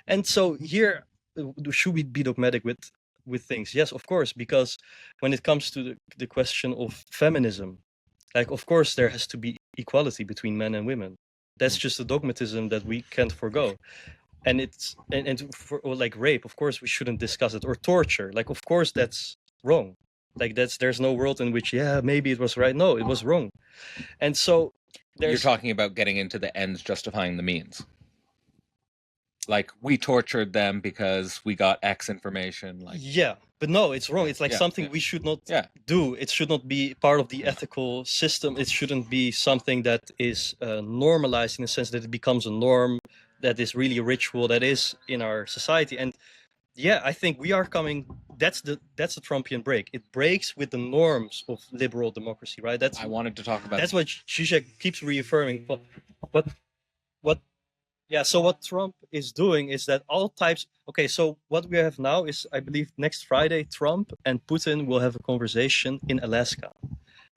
And so here, should we be dogmatic with things? Yes, of course, because when it comes to the question of feminism, like, of course there has to be equality between men and women. That's just a dogmatism that we can't forgo. And it's and for, or like rape, of course we shouldn't discuss it. Or torture, like, of course that's wrong. Like, there's no world in which, yeah, maybe it was right. No, it was wrong. And so You're talking about getting into the ends justifying the means. Like, we tortured them because we got X information. Like, yeah, but no, it's wrong. It's like something we should not do. It should not be part of the ethical system. It shouldn't be something that is normalized in the sense that it becomes a norm, that is really a ritual that is in our society. And yeah, I think we are coming. That's the Trumpian break. It breaks with the norms of liberal democracy, right? I wanted to talk about. That's what Zizek keeps reaffirming. But what? Yeah. So what Trump is doing is that all types. Okay. So what we have now is, I believe, next Friday, Trump and Putin will have a conversation in Alaska.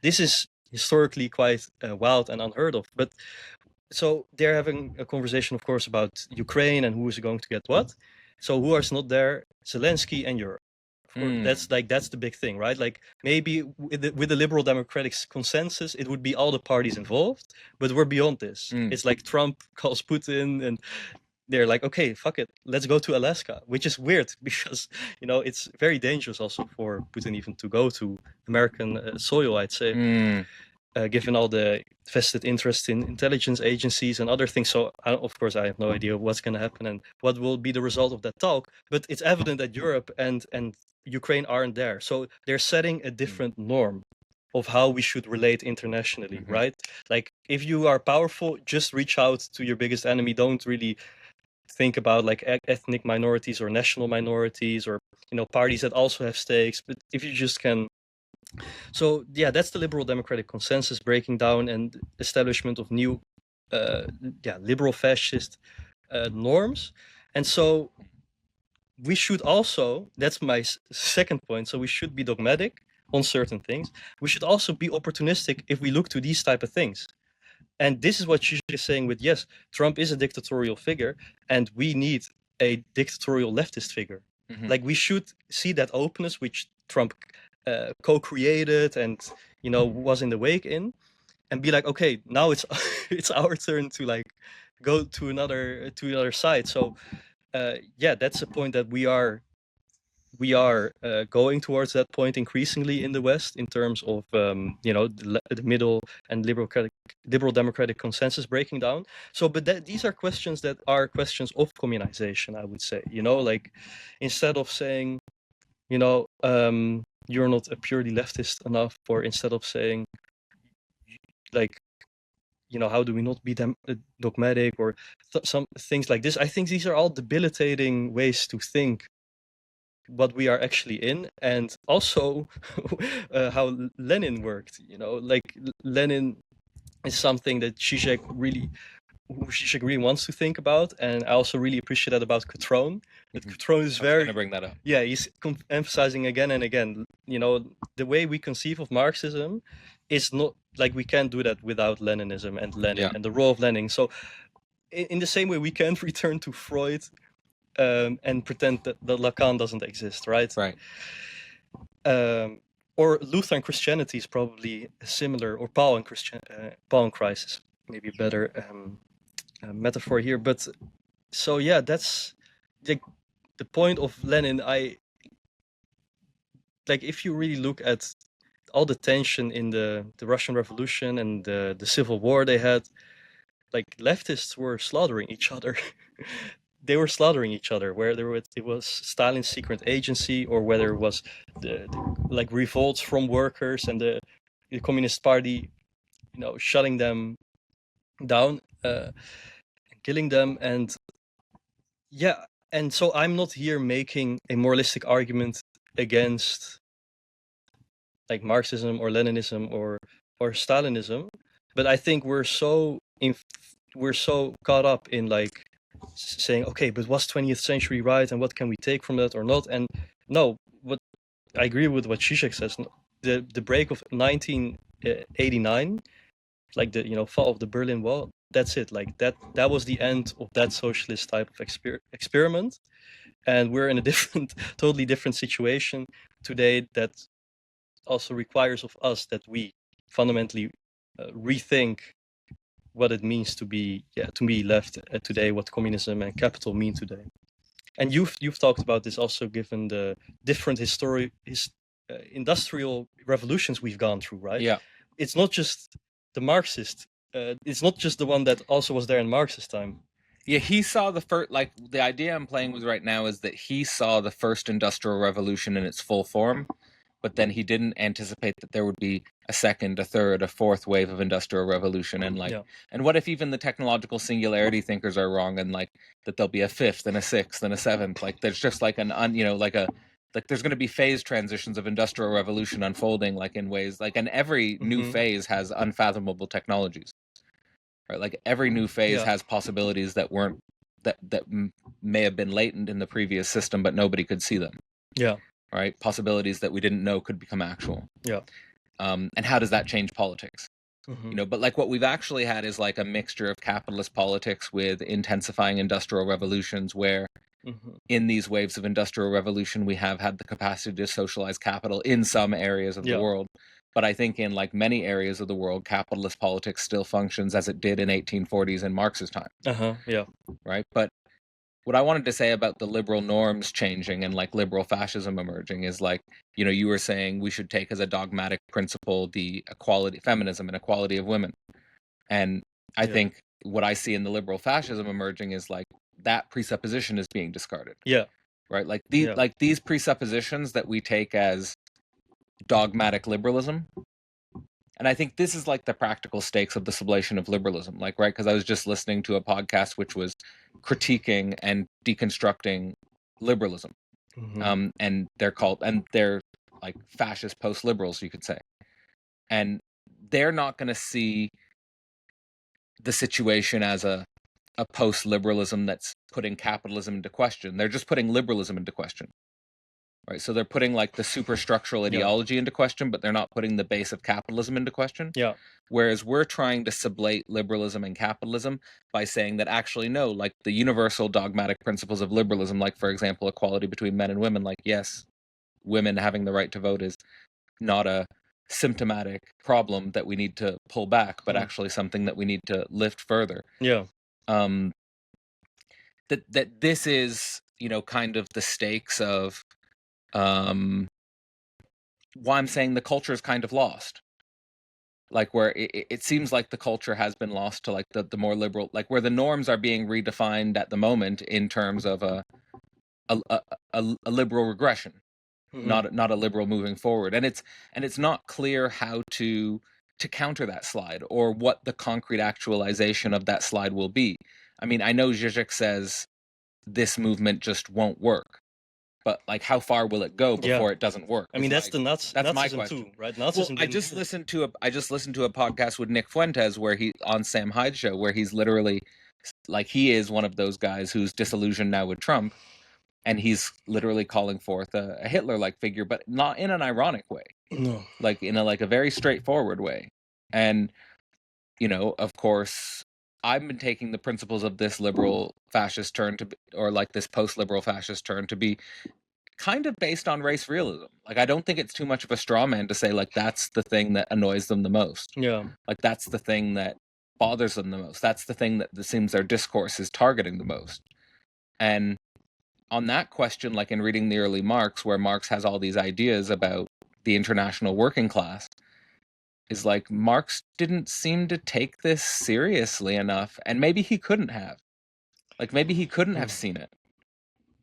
This is historically quite wild and unheard of. But so they're having a conversation, of course, about Ukraine and who is going to get what. So who is not there? Zelensky and Europe. That's the big thing, right? Like, maybe with the liberal democratic consensus, it would be all the parties involved, but we're beyond this. It's like Trump calls Putin and they're like, okay, fuck it, let's go to Alaska, which is weird because, it's very dangerous also for Putin even to go to American soil, I'd say. Given all the vested interest in intelligence agencies and other things. So, of course, I have no idea what's going to happen and what will be the result of that talk. But it's evident that Europe and Ukraine aren't there. So they're setting a different norm of how we should relate internationally, right? Like, if you are powerful, just reach out to your biggest enemy. Don't really think about like ethnic minorities or national minorities or, parties that also have stakes. But if you just can. So yeah, that's the liberal democratic consensus breaking down and establishment of new, liberal fascist norms. And so we should also, that's my second point, so we should be dogmatic on certain things. We should also be opportunistic if we look to these type of things. And this is what Zizek is saying with, yes, Trump is a dictatorial figure and we need a dictatorial leftist figure. Like, we should see that openness which Trump co-created and was in the wake in, and be like, okay, now it's it's our turn to like go to another side. So that's a point that we are going towards that point increasingly in the West in terms of the middle and liberal democratic consensus breaking down. So, but these are questions that are questions of communization, I would say. Like, instead of saying, you're not a purely leftist enough, or instead of saying, like, how do we not be dogmatic, or some things like this. I think these are all debilitating ways to think what we are actually in, and also how Lenin worked. Like, Lenin is something that Zizek really wants to think about, and I also really appreciate that about Cutrone. That Cutrone is very. Going to bring that up. Yeah, he's emphasizing again and again. The way we conceive of Marxism is not like, we can't do that without Leninism and Lenin and the role of Lenin. So, in the same way, we can't return to Freud and pretend that Lacan doesn't exist, right? Right. Or Lutheran Christianity is probably similar, or Paul and Christ, maybe a better metaphor here. But so yeah, that's the point of Lenin. If you really look at all the tension in the Russian Revolution and the Civil War they had, like, leftists were slaughtering each other. They were slaughtering each other, whether it was Stalin's secret agency, or whether it was the revolts from workers and the Communist Party, shutting them down, and killing them. And yeah, and so I'm not here making a moralistic argument against like Marxism or Leninism or Stalinism, but I think we're so caught up in like saying, okay, but was 20th century right, and what can we take from that or not? And no, what I agree with what Zizek says. The break of 1989, like the fall of the Berlin Wall, that's it. Like that was the end of that socialist type of experiment, and we're in a different, totally different situation today that also requires of us that we fundamentally rethink what it means to be left today, what communism and capital mean today. And you've talked about this also, given the different industrial revolutions we've gone through, right? Yeah. It's not just the Marxist. It's not just the one that also was there in Marxist time. Yeah, he saw the first, like, the idea I'm playing with right now is that he saw the first industrial revolution in its full form, but then he didn't anticipate that there would be a second, a third, a fourth wave of industrial revolution. And and what if even the technological singularity thinkers are wrong, and like that there'll be a fifth and a sixth and a seventh? Like there's just like like there's going to be phase transitions of industrial revolution unfolding, like in ways like, and every new phase has unfathomable technologies. Right, like every new phase has possibilities that weren't that may have been latent in the previous system, but nobody could see them. Yeah. Right, possibilities that we didn't know could become actual. Yeah. And how does that change politics? But like what we've actually had is like a mixture of capitalist politics with intensifying industrial revolutions, where in these waves of industrial revolution we have had the capacity to socialize capital in some areas of the world. But I think in like many areas of the world, capitalist politics still functions as it did in 1840s and Marxist time. Yeah. Right. But what I wanted to say about the liberal norms changing and like liberal fascism emerging is like, you were saying we should take as a dogmatic principle the feminism and equality of women. And I think what I see in the liberal fascism emerging is like that presupposition is being discarded. Yeah. Right. Like these presuppositions that we take as dogmatic liberalism. And I think this is like the practical stakes of the sublation of liberalism, like, right? Because I was just listening to a podcast which was critiquing and deconstructing liberalism. And they're like fascist post-liberals, you could say. And they're not going to see the situation as a post-liberalism that's putting capitalism into question. They're just putting liberalism into question. Right, so they're putting like the superstructural ideology into question, but they're not putting the base of capitalism into question. Yeah. Whereas we're trying to sublate liberalism and capitalism by saying that actually no, like the universal dogmatic principles of liberalism, like for example, equality between men and women, like yes, women having the right to vote is not a symptomatic problem that we need to pull back, but actually something that we need to lift further. Yeah. That this is, kind of the stakes of why I'm saying the culture is kind of lost. Like where it seems like the culture has been lost to like the more liberal, like where the norms are being redefined at the moment in terms of a liberal regression, not a liberal moving forward. And it's not clear how to counter that slide or what the concrete actualization of that slide will be. I mean, I know Zizek says this movement just won't work. But like, how far will it go before it doesn't work? I mean, that's that's my question too, right? Nazism. I just listened to a podcast with Nick Fuentes where he on Sam Hyde's show, where he's literally like, he is one of those guys who's disillusioned now with Trump, and he's literally calling forth a Hitler-like figure, but not in an ironic way. No, like in a very straightforward way. And of course, I've been taking the principles of this liberal fascist turn or like this post-liberal fascist turn to be kind of based on race realism. Like, I don't think it's too much of a straw man to say like that's the thing that annoys them the most. Yeah. Like that's the thing that bothers them the most. That's the thing that it seems their discourse is targeting the most. And on that question, like in reading the early Marx, where Marx has all these ideas about the international working class, is like Marx didn't seem to take this seriously enough, and maybe he couldn't have. Like maybe he couldn't have seen it.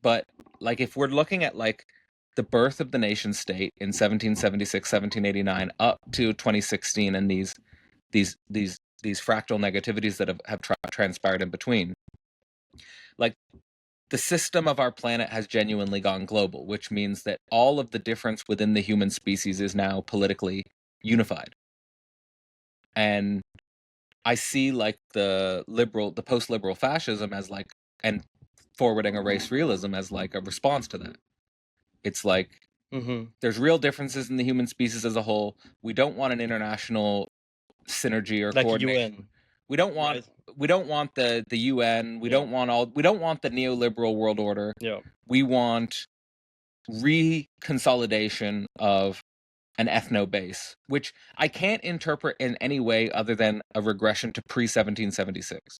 But like if we're looking at like the birth of the nation state in 1776, 1789 up to 2016, and these fractal negativities that have transpired in between, like the system of our planet has genuinely gone global, which means that all of the difference within the human species is now politically unified. And I see like the post-liberal fascism as like, and forwarding a race realism as like a response to that. It's like there's real differences in the human species as a whole. We don't want an international synergy or like coordination. UN. We don't want Right. we don't want the UN. We Yeah. don't want the neoliberal world order. Yeah. We want reconsolidation of an ethno base, which I can't interpret in any way other than a regression to pre 1776.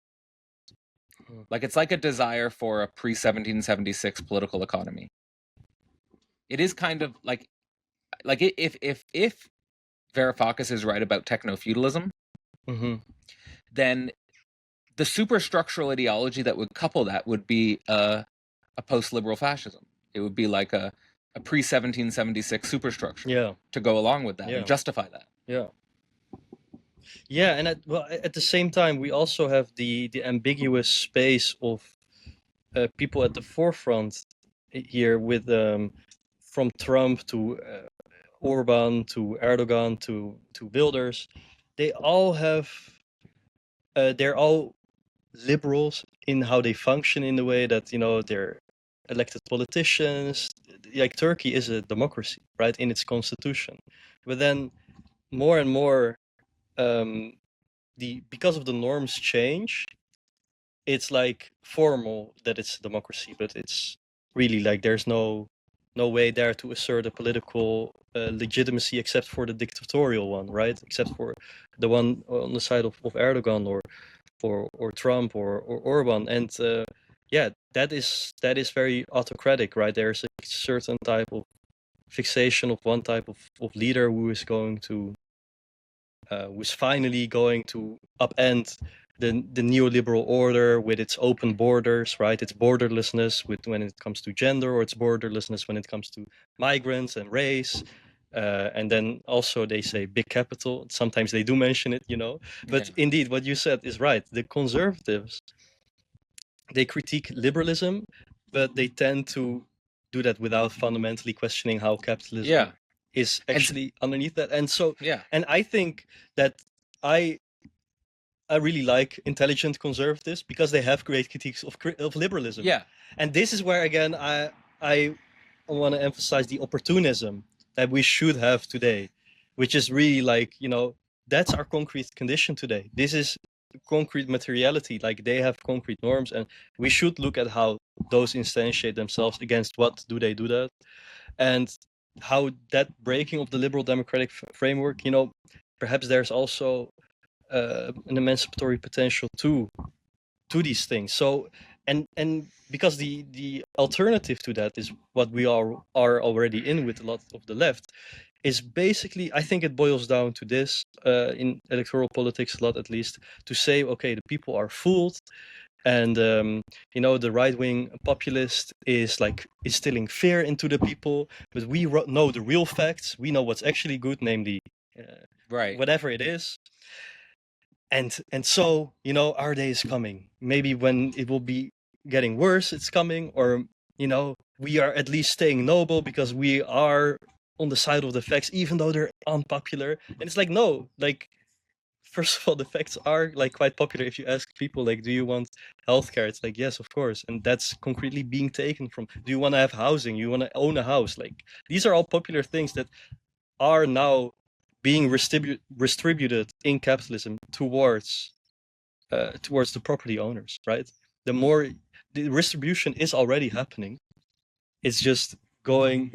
Like it's like a desire for a pre 1776 political economy. It is kind of like if Varoufakis is right about techno feudalism, then the superstructural ideology that would couple that would be a post liberal fascism. It would be like a pre 1776 superstructure to go along with that and justify that. Yeah, and at the same time, we also have the ambiguous space of people at the forefront here, with from Trump to Orban to Erdogan to Wilders. They all have they're all liberals in how they function, in the way that, you know, they're elected politicians. Like Turkey is a democracy, right, in its constitution, but then more and more, because of the norms change, it's like formal that it's a democracy, but it's really like there's no way there to assert a political legitimacy except for the dictatorial one, right? Except for the one on the side of Erdogan or Trump or Orban, and yeah, that is very autocratic, right? There's a certain type of fixation of one type of leader who is going to who's finally going to upend the neoliberal order with its open borders, right? Its borderlessness when it comes to gender, or its borderlessness when it comes to migrants and race. And then also they say big capital. Sometimes they do mention it, you know. But indeed, what you said is right. The conservatives, they critique liberalism, but they tend to do that without fundamentally questioning how capitalism is actually underneath that. And so, and I think that I really like intelligent conservatives because they have great critiques of liberalism. Yeah. And this is where, again, I want to emphasize the opportunism that we should have today, which is really like, you know, that's our concrete condition today. This is concrete materiality. Like, they have concrete norms, and we should look at how those instantiate themselves against what do they do that, and how that breaking of the liberal democratic framework, you know, perhaps there's also an emancipatory potential to these things. So and because the alternative to that is what we are already in with a lot of the left, is basically, I think it boils down to this, in electoral politics a lot at least, to say, okay, the people are fooled, and you know, the right-wing populist is like instilling fear into the people, but we know the real facts. We know what's actually good, namely whatever it is. And so, you know, our day is coming. Maybe when it will be getting worse, it's coming, or, you know, we are at least staying noble because we are on the side of the facts, even though they're unpopular. And it's like, no, like, first of all, the facts are like quite popular. If you ask people, like, do you want healthcare? It's like, yes, of course. And that's concretely being taken from, do you want to have housing? You want to own a house? Like, these are all popular things that are now being distributed in capitalism towards the property owners, right? The distribution is already happening. It's just going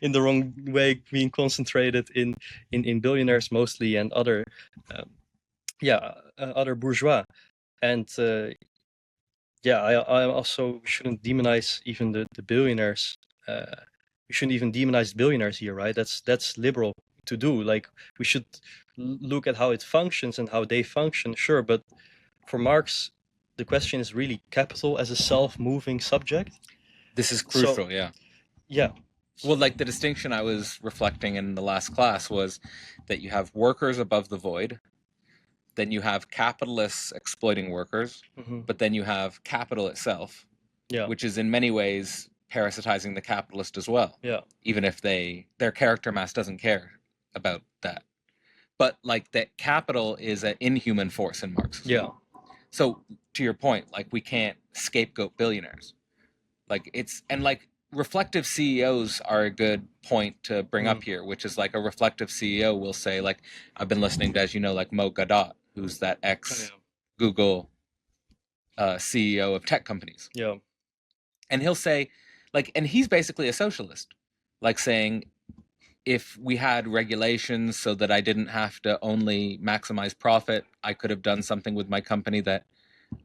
in the wrong way, being concentrated in billionaires mostly, and other other bourgeois. And I also shouldn't demonize even the billionaires. We shouldn't even demonize billionaires here, right? That's liberal to do. Like, we should look at how it functions and how they function, sure, but for Marx, the question is really capital as a self-moving subject. This is crucial. So, yeah. Well, like, the distinction I was reflecting in the last class was that you have workers above the void, then you have capitalists exploiting workers, but then you have capital itself, which is in many ways parasitizing the capitalist as well. Even if their character mass doesn't care about that. But like, that capital is an inhuman force in Marxism. So to your point, like, we can't scapegoat billionaires. Like, like, reflective CEOs are a good point to bring up here, which is like, a reflective CEO will say, like, I've been listening to, as you know, like Mo Gadot, who's that Oh, ex Google CEO of tech companies. yeah. And he'll say, like, and he's basically a socialist, like saying, if we had regulations so that I didn't have to only maximize profit, I could have done something with my company that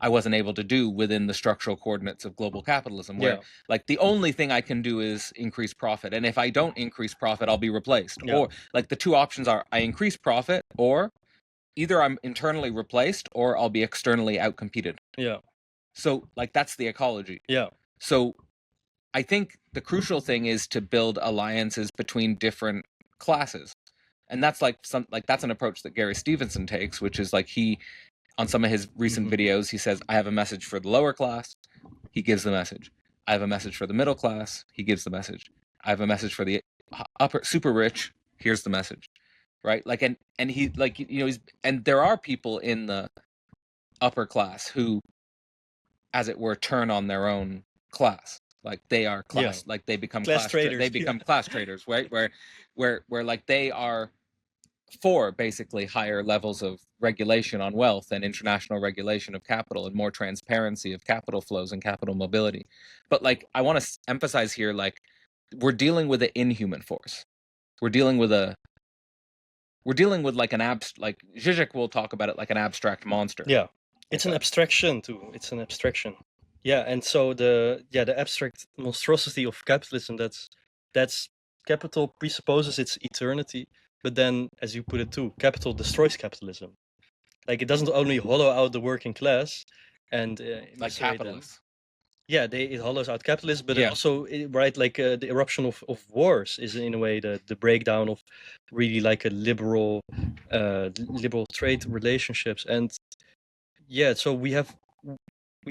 I wasn't able to do within the structural coordinates of global capitalism, where Yeah. like the only thing I can do is increase profit. And if I don't increase profit, I'll be replaced. Yeah. Or like the two options are I increase profit, or either I'm internally replaced or I'll be externally outcompeted. Yeah. So like that's the ecology. Yeah. So I think the crucial thing is to build alliances between different classes. And that's like that's an approach that Gary Stevenson takes, which is like he on some of his recent videos, he says, I have a message for the lower class. He gives the message. I have a message for the middle class. He gives the message. I have a message for the upper super rich. Here's the message. Right. Like, and he like, and there are people in the upper class who, as it were, turn on their own class. Like they are class, like they become Class traders. They become class traders, right? Where like they are for basically higher levels of regulation on wealth and international regulation of capital and more transparency of capital flows and capital mobility. But like I want to emphasize here, like we're dealing with an inhuman force. We're dealing with like an like Zizek will talk about it like an abstract monster. Yeah, it's an abstraction too. It's an abstraction. Yeah, and so the abstract monstrosity of capitalism, that's capital presupposes its eternity, but then, as you put it too, capital destroys capitalism. Like it doesn't only hollow out the working class, and like capitalists. It hollows out capitalism, but it also right, like the eruption of wars is in a way the breakdown of really like a liberal trade relationships. And so we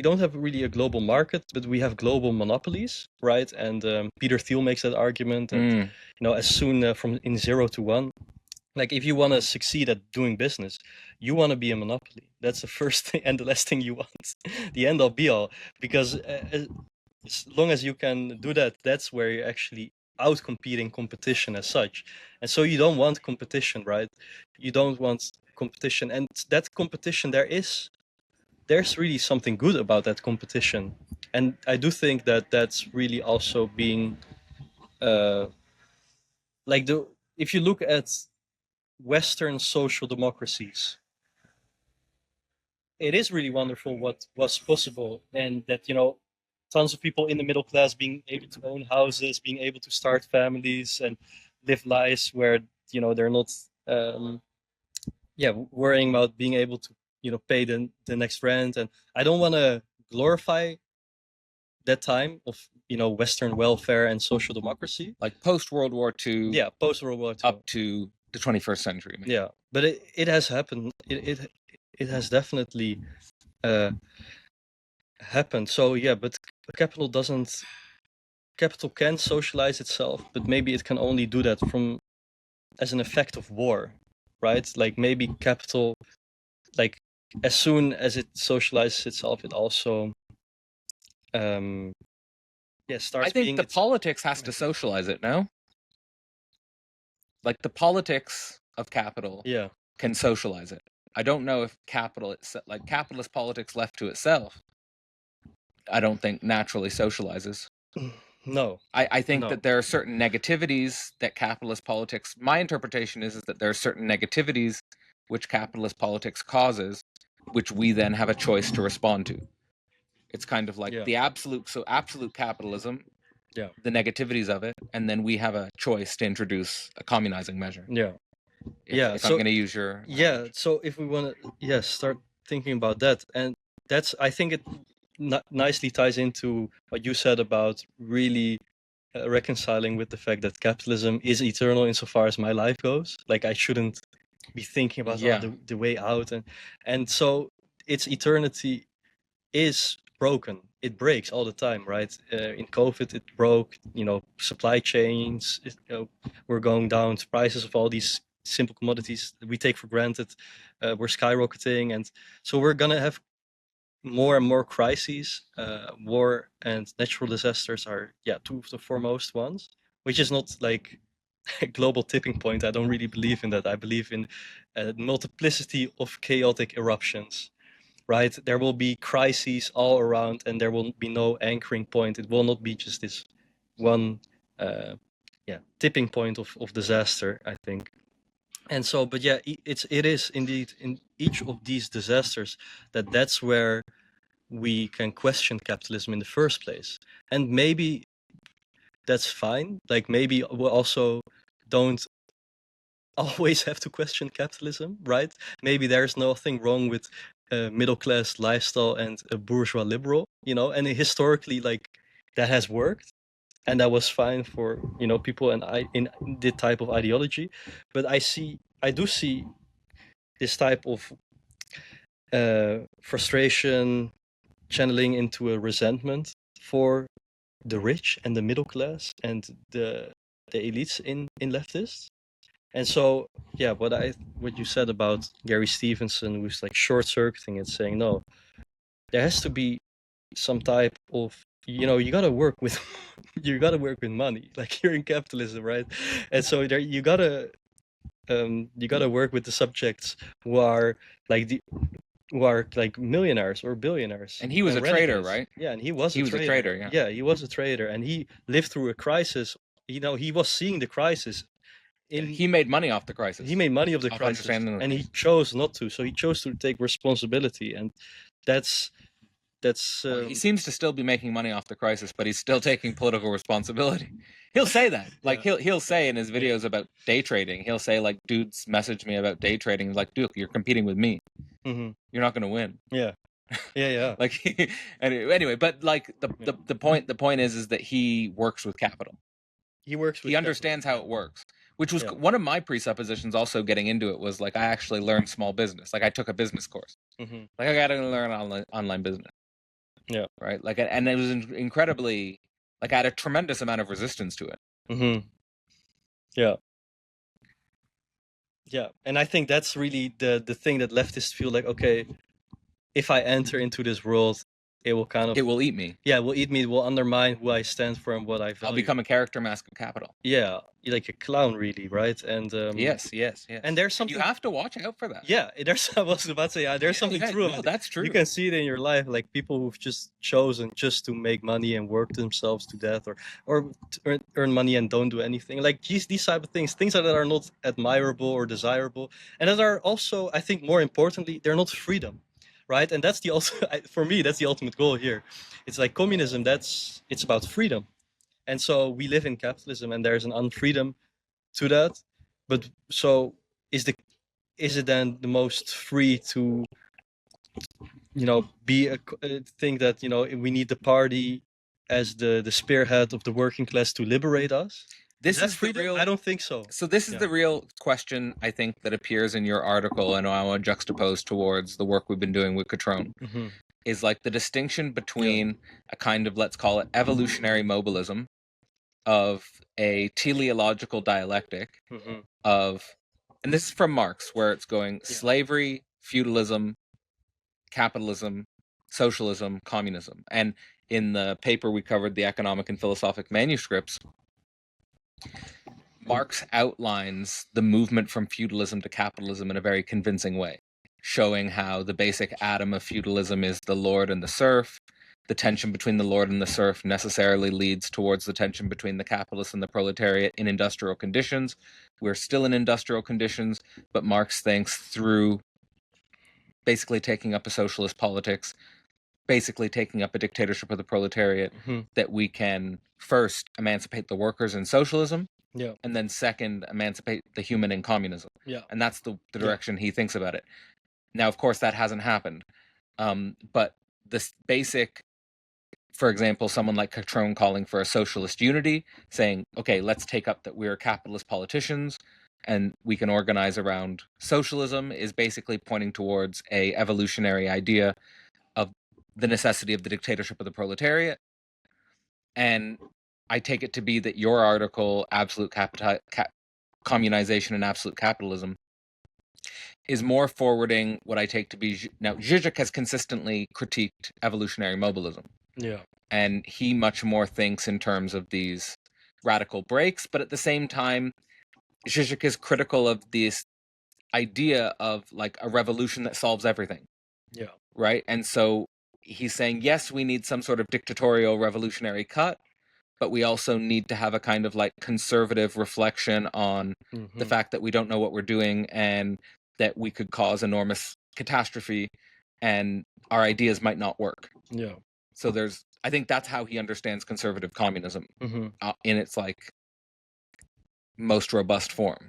don't have really a global market, but we have global monopolies, right? And Peter Thiel makes that argument that as soon from in 0 to 1, like if you want to succeed at doing business, you want to be a monopoly. That's the first thing and the last thing you want, the end all be all. Because as long as you can do that, that's where you're actually out competing competition as such. And so you don't want competition, right? You don't want competition, and that competition there's really something good about that competition. And I do think that that's really also being like if you look at Western social democracies, it is really wonderful what was possible, and that tons of people in the middle class being able to own houses, being able to start families and live lives where they're not worrying about being able to pay the next rent. And I don't want to glorify that time of Western welfare and social democracy, like post World War II. Yeah, post World War II up to the 21st century. Maybe. Yeah, but it has happened. It has definitely happened. So yeah, but capital can socialize itself, but maybe it can only do that as an effect of war, right? Like maybe capital, like as soon as it socializes itself, it also starts. I think the politics has to socialize it, no? Like the politics of capital can socialize it. I don't know if like capitalist politics left to itself, I don't think naturally socializes. No. I think that there are certain negativities that capitalist politics, my interpretation is that there are certain negativities which capitalist politics causes, which we then have a choice to respond to. It's kind of like the absolute capitalism, the negativities of it, and then we have a choice to introduce a communizing measure. If I'm going to use your so if we want to start thinking about that, and that's, I think it nicely ties into what you said about really reconciling with the fact that capitalism is eternal insofar as my life goes. Like I shouldn't be thinking about the way out, and so its eternity is broken. It breaks all the time, right? In COVID, it broke. Supply chains. We're going down. Prices of all these simple commodities that we take for granted, we're skyrocketing, and so we're gonna have more and more crises. War and natural disasters are two of the foremost ones, which is not like global tipping point. I don't really believe in that. I believe in a multiplicity of chaotic eruptions, right? There will be crises all around, and there will be no anchoring point. It will not be just this one tipping point of disaster, I think. And so, but yeah, it is indeed in each of these disasters that's where we can question capitalism in the first place. And maybe that's fine. Like maybe we also don't always have to question capitalism, right? Maybe there's nothing wrong with a middle class lifestyle and a bourgeois liberal, and historically, like, that has worked, and that was fine for people and in the type of ideology. But I do see this type of frustration channeling into a resentment for the rich and the middle class and the elites in leftists. And so, yeah, what you said about Gary Stevenson was like short circuiting and saying, no, there has to be some type of, you gotta work with you gotta work with money, like you're in capitalism, right? And so there you gotta work with the subjects who are like millionaires or billionaires. And he was a trader, right? Yeah, and he was a trader. Yeah, he was a trader, and he lived through a crisis. He was seeing the crisis. He made money off the crisis. He made money off the crisis, and he chose not to. So he chose to take responsibility, and that's. He seems to still be making money off the crisis, but he's still taking political responsibility. He'll say that, like he'll say in his videos about day trading. He'll say like, "Dudes message me about day trading." Like, "Dude, you're competing with me. Mm-hmm. You're not going to win." Yeah. Like anyway, but like the point is that he works with capital. He understands how it works, which was one of my presuppositions. Also, getting into it was like I actually learned small business. Like I took a business course. Mm-hmm. Like I got to learn online business. Yeah. Right. Like, and it was incredibly, like, I had a tremendous amount of resistance to it. Mm-hmm. Yeah. Yeah, and I think that's really the thing that leftists feel like, okay, if I enter into this world, it will eat me. Yeah, it will eat me. It will undermine who I stand for and what I value. I'll become a character mask of capital. Yeah, like a clown, really, right? And yes. And there's something you have to watch out for that. Yeah, I was about to say, there's something true. No, that's true. You can see it in your life, like people who've just chosen just to make money and work themselves to death, or to earn money and don't do anything. Like these type of things that are not admirable or desirable, and that are also, I think, more importantly, they're not freedom. Right, and that's for me, that's the ultimate goal here. It's like communism. It's about freedom, and so we live in capitalism, and there's an unfreedom to that. But so is it then the most free to, be a thing that we need the party as the spearhead of the working class to liberate us? This is freedom? The real. I don't think so. So this is the real question, I think, that appears in your article, and I want to juxtapose towards the work we've been doing with Catrone. Mm-hmm. Is like the distinction between a kind of, let's call it, evolutionary mobilism of a teleological dialectic of, and this is from Marx, where it's going slavery, feudalism, capitalism, socialism, communism. And in the paper we covered, the economic and philosophic manuscripts, Marx outlines the movement from feudalism to capitalism in a very convincing way, showing how the basic atom of feudalism is the lord and the serf. The tension between the lord and the serf necessarily leads towards the tension between the capitalist and the proletariat in industrial conditions. We're still in industrial conditions, but Marx thinks through basically taking up a socialist politics, basically taking up a dictatorship of the proletariat, that we can first emancipate the workers in socialism, and then second emancipate the human in communism. And that's the direction he thinks about it. Now, of course, that hasn't happened. But this basic, for example, someone like Catrone calling for a socialist unity, saying, okay, let's take up that we're capitalist politicians and we can organize around socialism, is basically pointing towards a evolutionary idea of the necessity of the dictatorship of the proletariat. And I take it to be that your article, Absolute Communization and Absolute Capitalism, is more forwarding what I take to be... Now, Zizek has consistently critiqued evolutionary mobilism. Yeah. And he much more thinks in terms of these radical breaks, but at the same time, Zizek is critical of this idea of like a revolution that solves everything. Yeah. Right? And so he's saying, yes, we need some sort of dictatorial revolutionary cut, but we also need to have a kind of like conservative reflection on the fact that we don't know what we're doing and that we could cause enormous catastrophe and our ideas might not work. Yeah. So I think that's how he understands conservative communism in its like most robust form.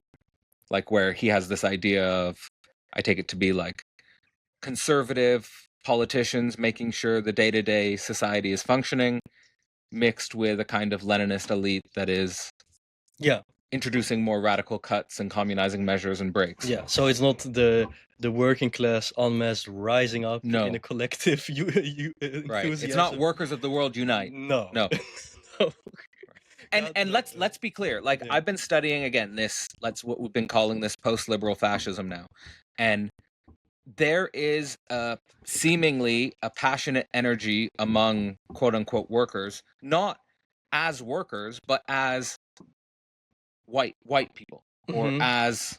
Like where he has this idea of, I take it to be like conservative politicians making sure the day-to-day society is functioning, mixed with a kind of Leninist elite that is introducing more radical cuts and communizing measures and breaks. Yeah, so it's not the working class en masse rising up in a collective right. It's not workers of the world unite. No. No. And let's be clear. Like I've been studying again what we've been calling this post-liberal fascism now. And there is seemingly a passionate energy among quote unquote workers, not as workers, but as white people or as,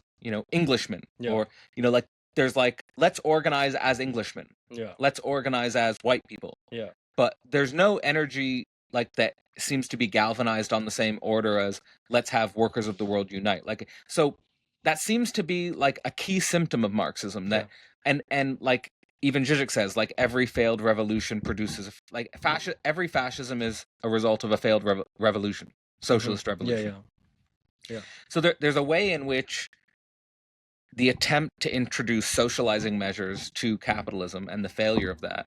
Englishmen or, like there's like, let's organize as Englishmen. Yeah. Let's organize as white people. Yeah. But there's no energy like that seems to be galvanized on the same order as let's have workers of the world unite. Like, so that seems to be like a key symptom of Marxism that, and like even Zizek says, like every failed revolution produces every fascism is a result of a failed revolution, socialist revolution. Yeah. So there's a way in which the attempt to introduce socializing measures to capitalism and the failure of that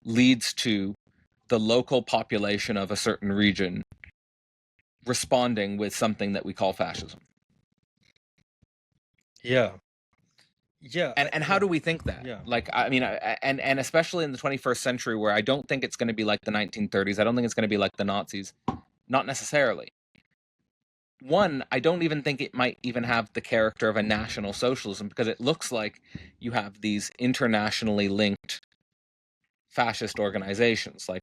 leads to the local population of a certain region responding with something that we call fascism. Yeah. And how do we think that? Yeah. Like, I mean, and especially in the 21st century, where I don't think it's going to be like the 1930s. I don't think it's going to be like the Nazis. Not necessarily. One, I don't even think it might even have the character of a national socialism, because it looks like you have these internationally linked fascist organizations, like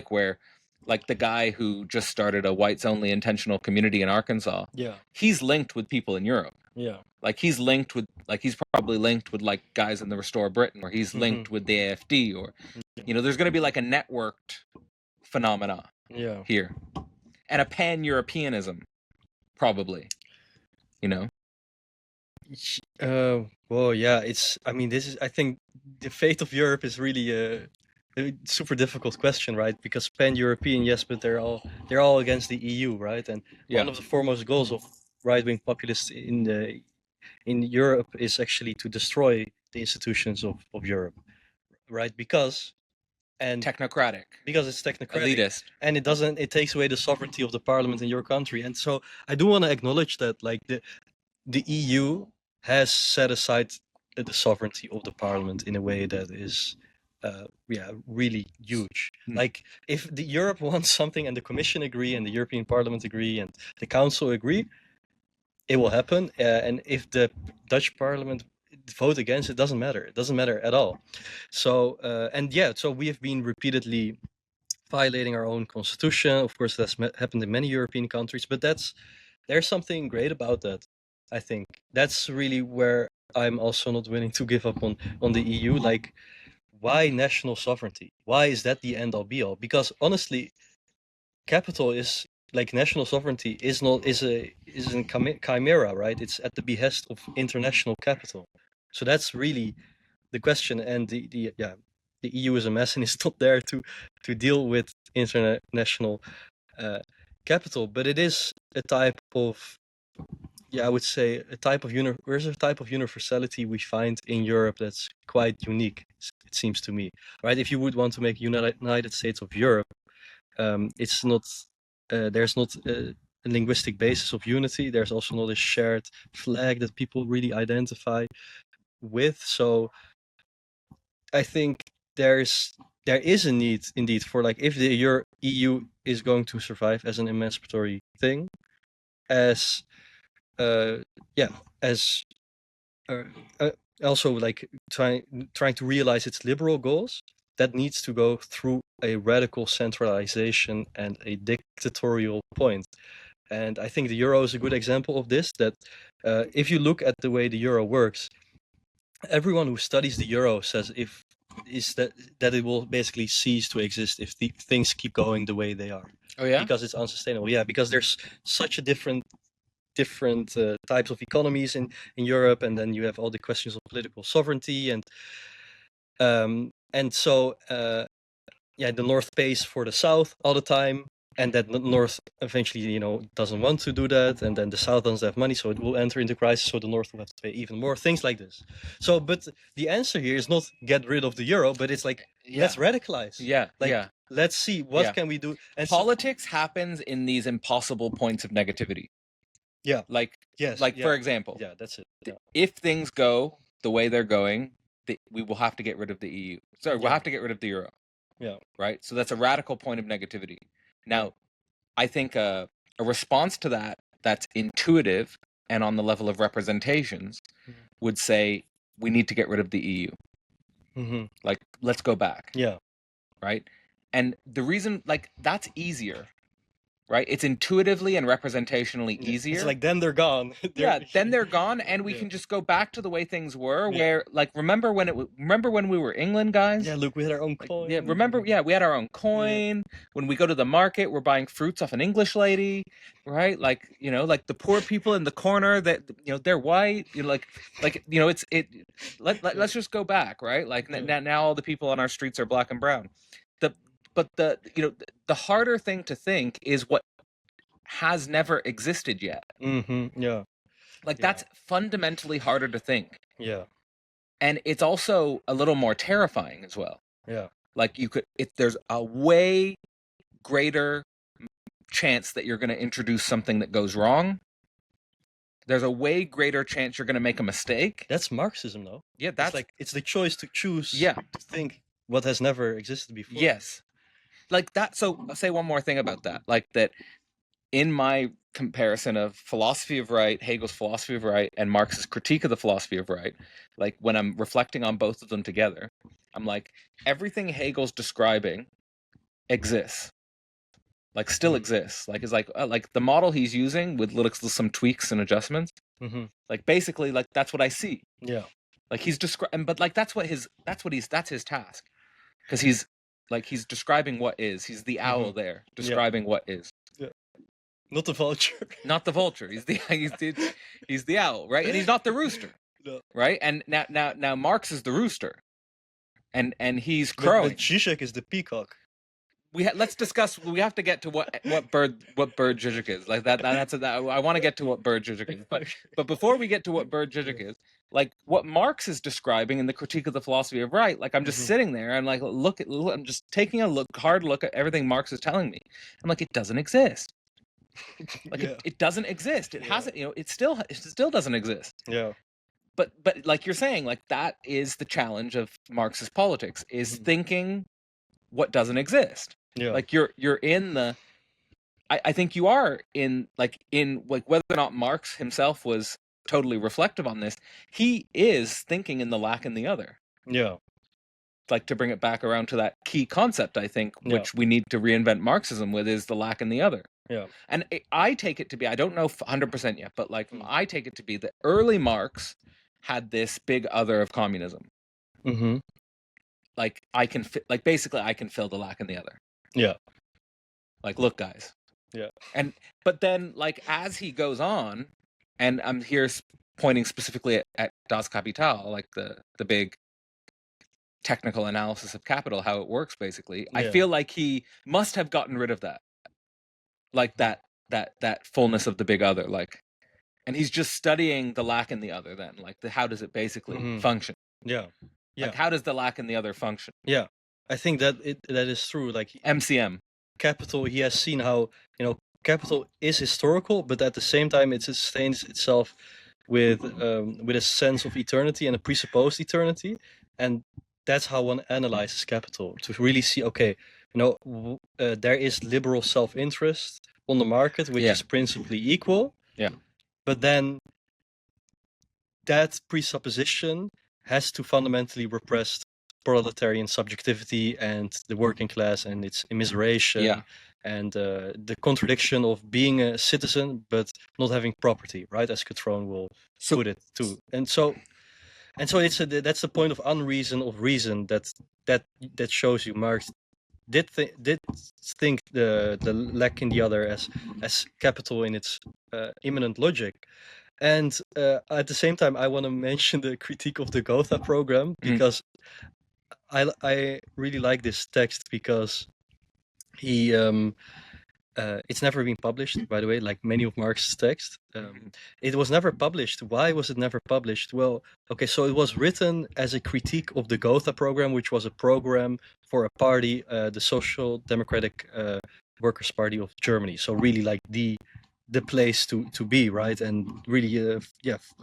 where, like the guy who just started a whites only intentional community in Arkansas. Yeah. He's linked with people in Europe. Yeah. Like he's probably linked with like guys in the Restore Britain, or he's linked with the AFD, or there's going to be like a networked phenomena here, and a pan-Europeanism, probably. Well, yeah, I think the fate of Europe is really a super difficult question, right? Because pan-European, yes, but they're all against the EU, right? And one of the foremost goals of right-wing populists in Europe is actually to destroy the institutions of Europe, right? Because it's technocratic, elitist, and it takes away the sovereignty of the parliament in your country. And so I do want to acknowledge that, like, the EU has set aside the sovereignty of the parliament in a way that is really huge. Like, if the Europe wants something and the Commission agree and the European Parliament agree and the Council agree, it will happen. And if the Dutch Parliament vote against, it doesn't matter. It doesn't matter at all. So so we have been repeatedly violating our own constitution. Of course, that's happened in many European countries, but there's something great about that. I think that's really where I'm also not willing to give up on the EU. Like, why national sovereignty? Why is that the end all be all? Because honestly, capital is like national sovereignty is a chimera, right? It's at the behest of international capital. So that's really the question. And the EU is a mess and it's not there to deal with international capital. But it is a type of, I would say, there's a type of universality we find in Europe that's quite unique, it seems to me, right? If you would want to make United States of Europe, it's not, there's not a linguistic basis of unity. There's also not a shared flag that people really identify with. So I think there is a need indeed for, like, if the EU is going to survive as an emancipatory thing, as also like trying to realize its liberal goals, that needs to go through a radical centralization and a dictatorial point. And I think the euro is a good example of this, that if you look at the way the euro works, everyone who studies the euro says that it will basically cease to exist if things keep going the way they are. Oh yeah. Because it's unsustainable. Yeah, because there's such a different types of economies in Europe, and then you have all the questions of political sovereignty, and so the North pays for the South all the time, and that the North eventually doesn't want to do that, and then the South doesn't have money, so it will enter into crisis, so the North will have to pay even more, things like this. So but the answer here is not get rid of the euro, but it's like let's radicalize. Let's see what can we do. And politics happens in these impossible points of negativity. For example, that's it. If things go the way they're going, we will have to get rid of the EU. Sorry, we'll have to get rid of the euro. Yeah. Right. So that's a radical point of negativity. Now, I think a response to that that's intuitive and on the level of representations would say we need to get rid of the EU. Like, let's go back. Yeah. Right. And the reason, that's easier. Right, it's intuitively and representationally easier. It's like then they're gone. Then they're gone, and we can just go back to the way things were. Where, remember when we were England, guys? Yeah, look, we had our own coin. We had our own coin. When we go to the market, we're buying fruits off an English lady, right? The poor people in the corner that they're white. Let's just go back, right? Now all the people on our streets are black and brown. But the harder thing to think is what has never existed yet. That's fundamentally harder to think. Yeah. And it's also a little more terrifying as well. Yeah. There's a way greater chance that you're going to introduce something that goes wrong. There's a way greater chance you're going to make a mistake. That's Marxism, though. Yeah, it's the choice to choose. Yeah. To think what has never existed before. Yes. So I'll say one more thing about that. That in my comparison of philosophy of right, Hegel's philosophy of right, and Marx's critique of the philosophy of right, when I'm reflecting on both of them together, I'm like, everything Hegel's describing exists. Still exists. It's the model he's using with some tweaks and adjustments. Basically, that's what I see. Yeah. He's describing, but that's his task. Because he's describing what is. He's the owl there, describing what is. Yeah. Not the vulture. Not the vulture. He's the owl, right? And he's not the rooster. No. Right? And now Marx is the rooster. And he's crowing. But Zizek is the peacock. Let's discuss. We have to get to what bird Zizek is. I want to get to what bird Zizek is. But before we get to what bird Zizek is, what Marx is describing in the critique of the philosophy of right, I'm just sitting there and I'm just taking a hard look at everything Marx is telling me. I'm like, it doesn't exist. It doesn't exist. It hasn't. It still doesn't exist. Yeah. But like you're saying, that is the challenge of Marx's politics, is thinking what doesn't exist. Yeah. You're in the. I think you are in whether or not Marx himself was totally reflective on this, he is thinking in the lack in the other. Yeah. To bring it back around to that key concept, I think, which we need to reinvent Marxism with, is the lack in the other. Yeah. And I take it to be, I don't know 100% yet, but I take it to be that early Marx had this big other of communism. Mm-hmm. I can basically I can fill the lack in the other. Yeah. Look, guys. Yeah. But then as he goes on, and I'm here pointing specifically at Das Kapital, the big technical analysis of capital, how it works basically. Yeah. I feel like he must have gotten rid of that. That fullness of the big other, and he's just studying the lack in the other then, how does it basically function? Yeah. Yeah. How does the lack in the other function? Yeah. I think that is true. MCM. Capital, he has seen how, capital is historical, but at the same time it sustains itself with a sense of eternity and a presupposed eternity. And that's how one analyzes capital, to really see, okay, there is liberal self-interest on the market, which is principally equal. Yeah. But then that presupposition has to fundamentally repress proletarian subjectivity and the working class and its immiseration and the contradiction of being a citizen but not having property, right? As Cutrone will put it too. And so that's the point of unreason of reason that shows you Marx did think the lack in the other as capital in its immanent logic. And at the same time, I want to mention the critique of the Gotha program, because I really like this text, because he it's never been published, by the way, like many of Marx's texts. It was never published. Why was it never published? Well, okay, so it was written as a critique of the Gotha program, which was a program for a party, the Social Democratic Workers' Party of Germany. So really like the place to be, right? And really,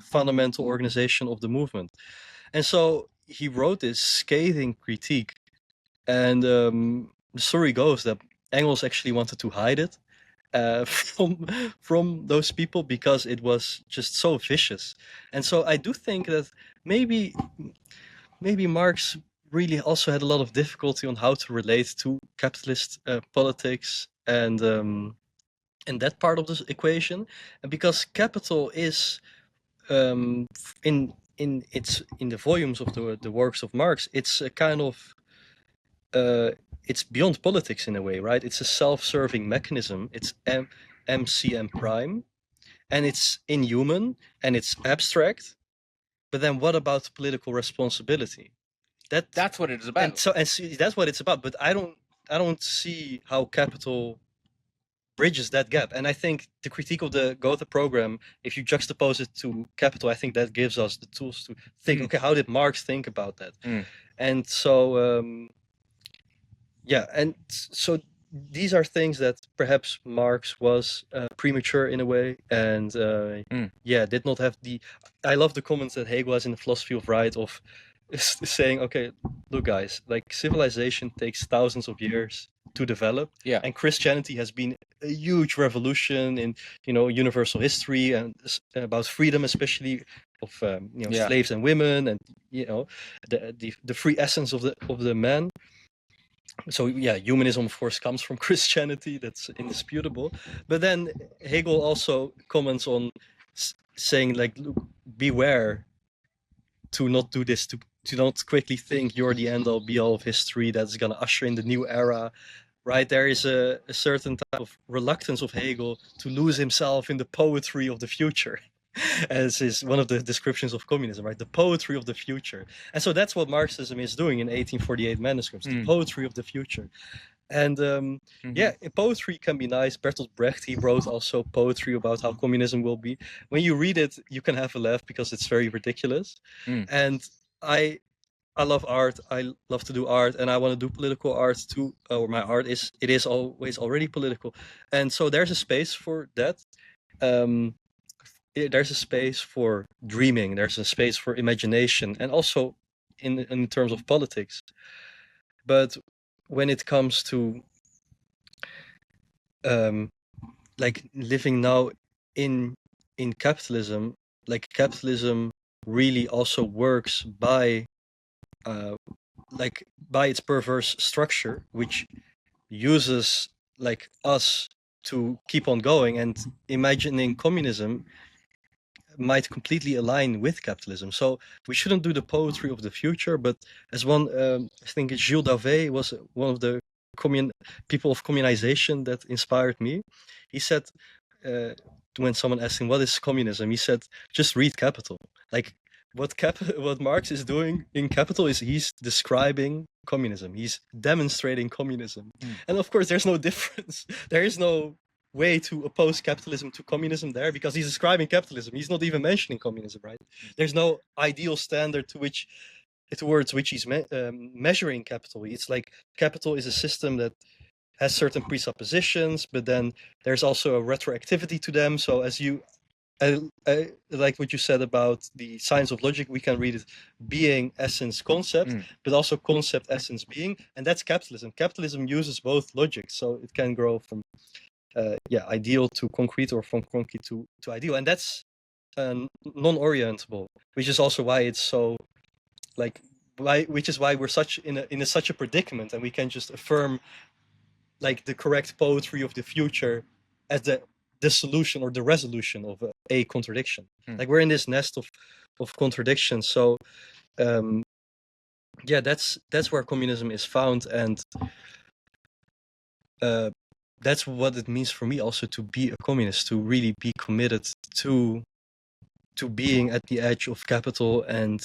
fundamental organization of the movement. And so he wrote this scathing critique. And the story goes that Engels actually wanted to hide it from those people, because it was just so vicious. And so I do think that maybe Marx really also had a lot of difficulty on how to relate to capitalist politics and that part of this equation, and because capital is in the volumes of the works of Marx, it's a kind of it's beyond politics in a way, right? It's a self-serving mechanism. It's MCM prime, and it's inhuman and it's abstract. But then what about political responsibility? That's what it is about. That's what it's about. But I don't see how capital bridges that gap. And I think the critique of the Gotha program, if you juxtapose it to capital, I think that gives us the tools to think, okay, how did Marx think about that? And so and so these are things that perhaps Marx was premature in a way, and did not have the. I love the comments that Hegel has in the Philosophy of Right of saying, okay, look guys, like civilization takes thousands of years to develop, and Christianity has been a huge revolution in universal history, and about freedom, especially of slaves and women, and the free essence of the man. So humanism of course comes from Christianity, that's indisputable. But then Hegel also comments on saying, like, look, beware to not do this, to not quickly think you're the end all be all of history that's going to usher in the new era, right? There is a certain type of reluctance of Hegel to lose himself in the poetry of the future, as is one of the descriptions of communism, right? The poetry of the future. And so that's what Marxism is doing in 1848 manuscripts, the poetry of the future. And poetry can be nice. Bertolt Brecht, he wrote also poetry about how communism will be. When you read it, you can have a laugh because it's very ridiculous. And I love art. I love to do art, and I want to do political art too. Or my art is always already political, and so there's a space for that. There's a space for dreaming. There's a space for imagination, and also in terms of politics. But when it comes to like living now in capitalism, like capitalism really also works by its perverse structure, which uses like us to keep on going, and imagining communism might completely align with capitalism. So we shouldn't do the poetry of the future, but as one, I think Gilles Dauvé was one of the people of communization that inspired me. He said, when someone asked him, what is communism? He said, just read Capital. Like what Marx is doing in Capital is he's describing communism. He's demonstrating communism. And of course, there's no difference. There is no way to oppose capitalism to communism there, because he's describing capitalism. He's not even mentioning communism, right? There's no ideal standard towards which he's measuring capital. It's like capital is a system that has certain presuppositions, but then there's also a retroactivity to them. So as I like what you said about the science of logic, we can read it being, essence, concept, but also concept, essence, being, and that's capitalism. Capitalism uses both logic, so it can grow from ideal to concrete, or from concrete to ideal, and that's non-orientable, which is also why it's so which is why we're such in such a predicament, and we can just affirm like the correct poetry of the future as the solution or the resolution of a contradiction. Like we're in this nest of contradictions. So yeah, that's where communism is found, and that's what it means for me also to be a communist, to really be committed to being at the edge of capital, and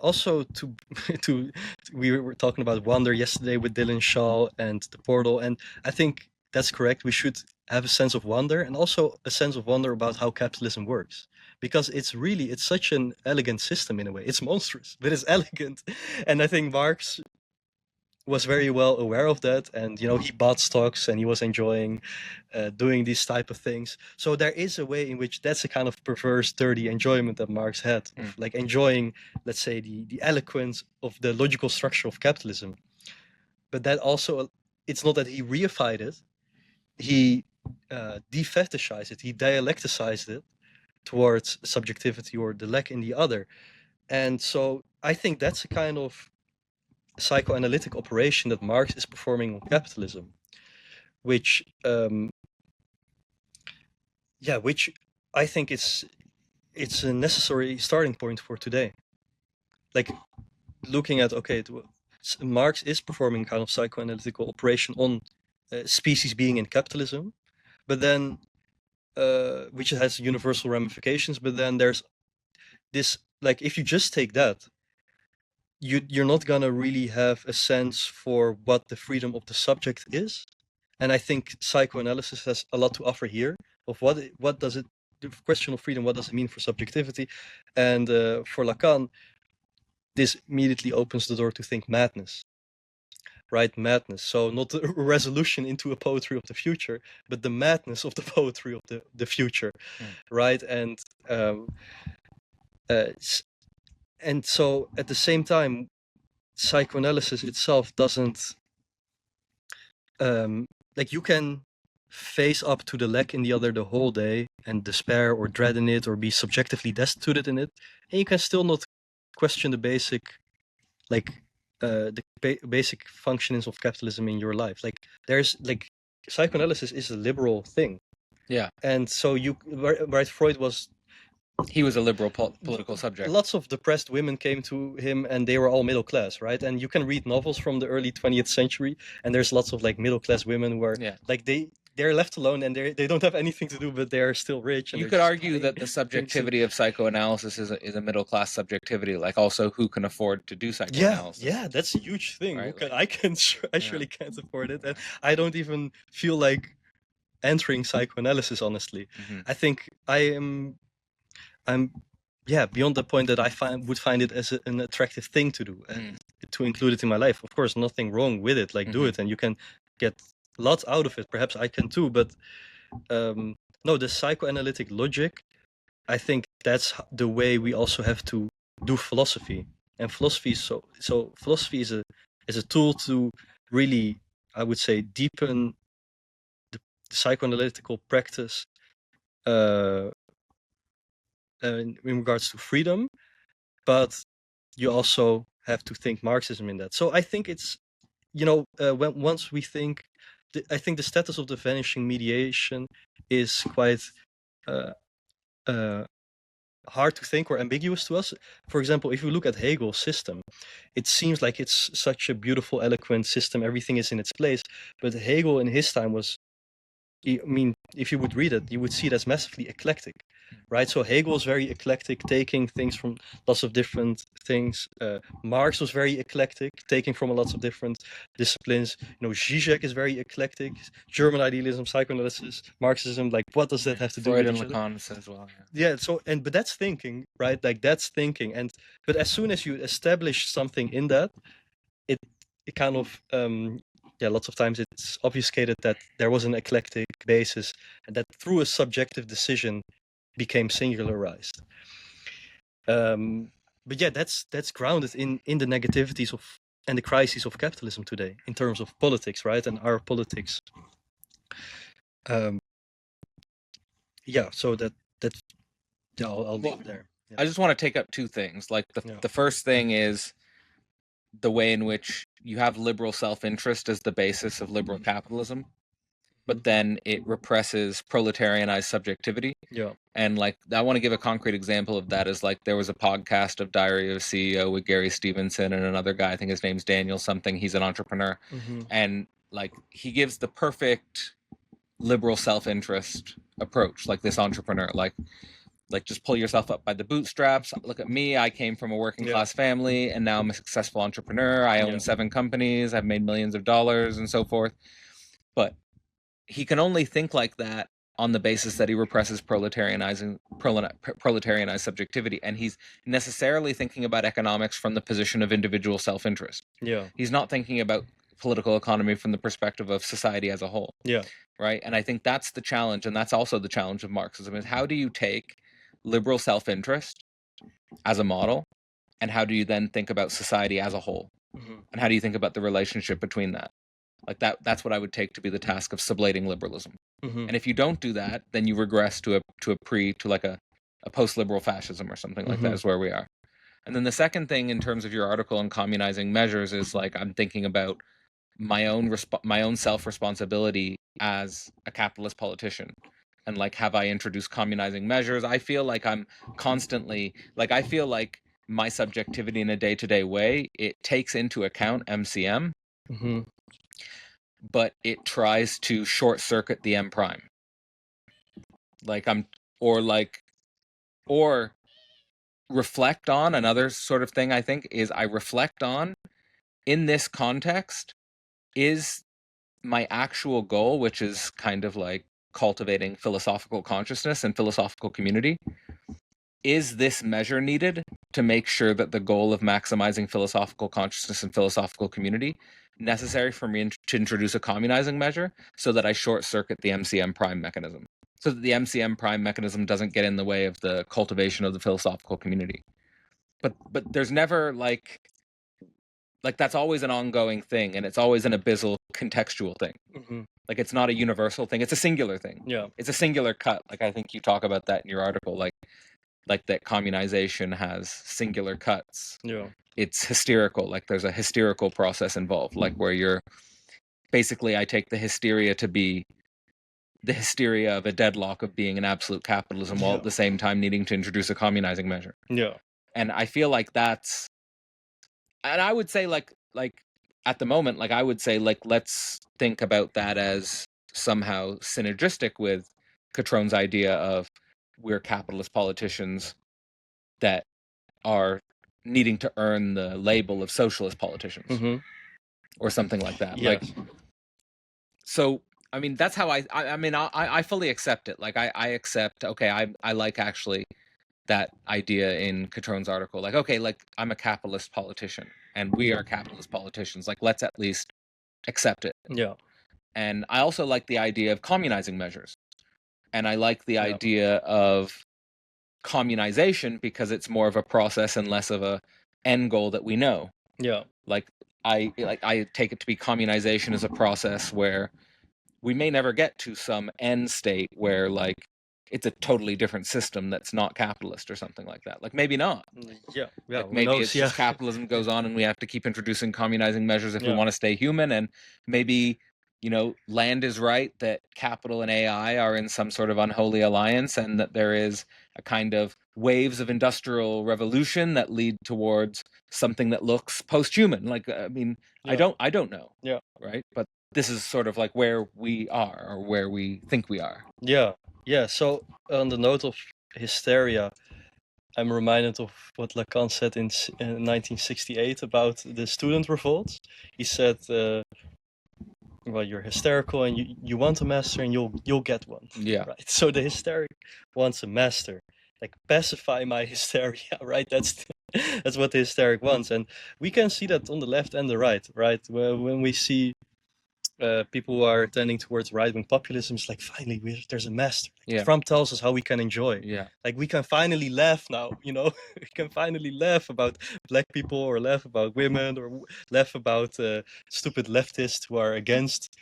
also to we were talking about wonder yesterday with Dylan Shaw and the portal, and I think that's correct. We should have a sense of wonder, and also a sense of wonder about how capitalism works, because it's such an elegant system in a way. It's monstrous, but it's elegant. And I think Marx was very well aware of that, and he bought stocks and he was enjoying doing these type of things. So there is a way in which that's a kind of perverse, dirty enjoyment that Marx had, of like enjoying, let's say, the eloquence of the logical structure of capitalism. But that also, it's not that he reified it, he defetishized it, he dialecticized it towards subjectivity or the lack in the other. And so I think that's a kind of psychoanalytic operation that Marx is performing on capitalism, which which I think it's a necessary starting point for today. Like looking at Marx is performing kind of psychoanalytical operation on species being in capitalism, but then which has universal ramifications. But then there's this, like, if you just take that, you're not gonna really have a sense for what the freedom of the subject is. And I think psychoanalysis has a lot to offer here of what does it, the question of freedom, what does it mean for subjectivity? And for Lacan, this immediately opens the door to think madness, right? Madness. So not a resolution into a poetry of the future, but the madness of the poetry of the future, right? And and so at the same time, psychoanalysis itself doesn't like, you can face up to the lack in the other the whole day and despair or dread in it or be subjectively destituted in it, and you can still not question the basic, like basic functionings of capitalism in your life. Like there's like, psychoanalysis is a liberal thing. Yeah. And so right, Freud was, he was a liberal political subject. Lots of depressed women came to him and they were all middle class, right? And you can read novels from the early 20th century and there's lots of like middle class women where like they're left alone and they don't have anything to do, but they're still rich. And you could argue that the subjectivity of psychoanalysis is a middle class subjectivity, like also who can afford to do psychoanalysis. Yeah, that's a huge thing. Right? I surely can't afford it, and I don't even feel like entering psychoanalysis, honestly. I think I'm beyond the point that I would find it as an attractive thing to do and to include it in my life. Of course, nothing wrong with it. Like do it, and you can get lots out of it. Perhaps I can too. But no, the psychoanalytic logic, I think that's the way we also have to do philosophy. And philosophy is philosophy is a tool to really, I would say, deepen the psychoanalytical practice in regards to freedom, but you also have to think Marxism in that. So I think it's, once we think, I think the status of the vanishing mediation is quite hard to think or ambiguous to us. For example, if you look at Hegel's system, it seems like it's such a beautiful, eloquent system. Everything is in its place. But Hegel in his time was, I mean, if you would read it, you would see it as massively eclectic, right? So Hegel is very eclectic, taking things from lots of different things. Marx was very eclectic, taking from lots of different disciplines. Zizek is very eclectic. German idealism, psychoanalysis, Marxism. Like, what does that have to do with each other? Freud and Lacan as well. Yeah. So, but that's thinking, right? Like that's thinking, but as soon as you establish something in that, it kind of lots of times it's obfuscated that there was an eclectic basis and that through a subjective decision became singularized. But yeah, that's grounded in the negativities of and the crises of capitalism today in terms of politics, right? And our politics. So I'll leave it there. Yeah. I just want to take up two things. Like the first thing is the way in which you have liberal self-interest as the basis of liberal capitalism, but then it represses proletarianized subjectivity. Yeah. And like, I want to give a concrete example of that is like, there was a podcast of Diary of a CEO with Gary Stevenson and another guy, I think his name's Daniel something. He's an entrepreneur. And like, he gives the perfect liberal self-interest approach, like this entrepreneur, like just pull yourself up by the bootstraps. Look at me. I came from a working class family and now I'm a successful entrepreneur. I own 7 companies. I've made millions of dollars and so forth. But he can only think like that on the basis that he represses proletarianized subjectivity. And he's necessarily thinking about economics from the position of individual self-interest. Yeah. He's not thinking about political economy from the perspective of society as a whole. Yeah. Right. And I think that's the challenge. And that's also the challenge of Marxism is how do you take liberal self-interest as a model, and how do you then think about society as a whole, and how do you think about the relationship between that? Like that's what I would take to be the task of sublating liberalism. And if you don't do that, then you regress to a post-liberal fascism or something like that is where we are. And then the second thing in terms of your article on communizing measures is like I'm thinking about my own self-responsibility as a capitalist politician. And like, have I introduced communizing measures? I feel like I'm constantly, like, I feel like my subjectivity in a day-to-day way, it takes into account MCM, but it tries to short circuit the M prime. Like or reflect on another sort of thing I think is I reflect on in this context is my actual goal, which is kind of like cultivating philosophical consciousness and philosophical community, is this measure needed to make sure that the goal of maximizing philosophical consciousness and philosophical community necessary for me to introduce a communizing measure so that I short circuit the MCM prime mechanism, so that the MCM prime mechanism doesn't get in the way of the cultivation of the philosophical community. But there's never like that's always an ongoing thing, and it's always an abyssal contextual thing. Like it's not a universal thing, it's a singular thing. Yeah. It's a singular cut. Like I think you talk about that in your article, like that communization has singular cuts. Yeah. It's hysterical, like there's a hysterical process involved, like where you're basically, I take the hysteria to be the hysteria of a deadlock of being an absolute capitalism while at the same time needing to introduce a communizing measure. Yeah. And I feel like that's, and I would say like at the moment, like I would say like let's think about that as somehow synergistic with Catron's idea of we're capitalist politicians that are needing to earn the label of socialist politicians or something like that. Yes. Like, so I mean that's how I fully accept it. Like I accept, okay, I like actually that idea in Catron's article, like, okay, like I'm a capitalist politician and we are capitalist politicians, like let's at least accept it. Yeah. And I also like the idea of communizing measures, and I like the idea of communization because it's more of a process and less of a end goal that we know. Yeah. Like I take it to be communization as a process where we may never get to some end state where like it's a totally different system that's not capitalist or something like that. Like maybe not. Yeah. Like maybe it's just capitalism goes on and we have to keep introducing communizing measures if we want to stay human. And maybe, land is right that capital and AI are in some sort of unholy alliance, and that there is a kind of waves of industrial revolution that lead towards something that looks post-human. Like, I mean, I don't know. Yeah. Right. But this is sort of like where we are, or where we think we are. Yeah. Yeah. So on the note of hysteria, I'm reminded of what Lacan said in 1968 about the student revolts. He said, well, you're hysterical and you want a master and you'll get one. Yeah. Right. So the hysteric wants a master. Like, pacify my hysteria, right? That's what the hysteric wants. And we can see that on the left and the right, right? When we see people who are tending towards right-wing populism, it's like, finally, there's a master. Like, Trump tells us how we can enjoy. Yeah. Like, we can finally laugh now, we can finally laugh about black people, or laugh about women, or laugh about stupid leftists who are against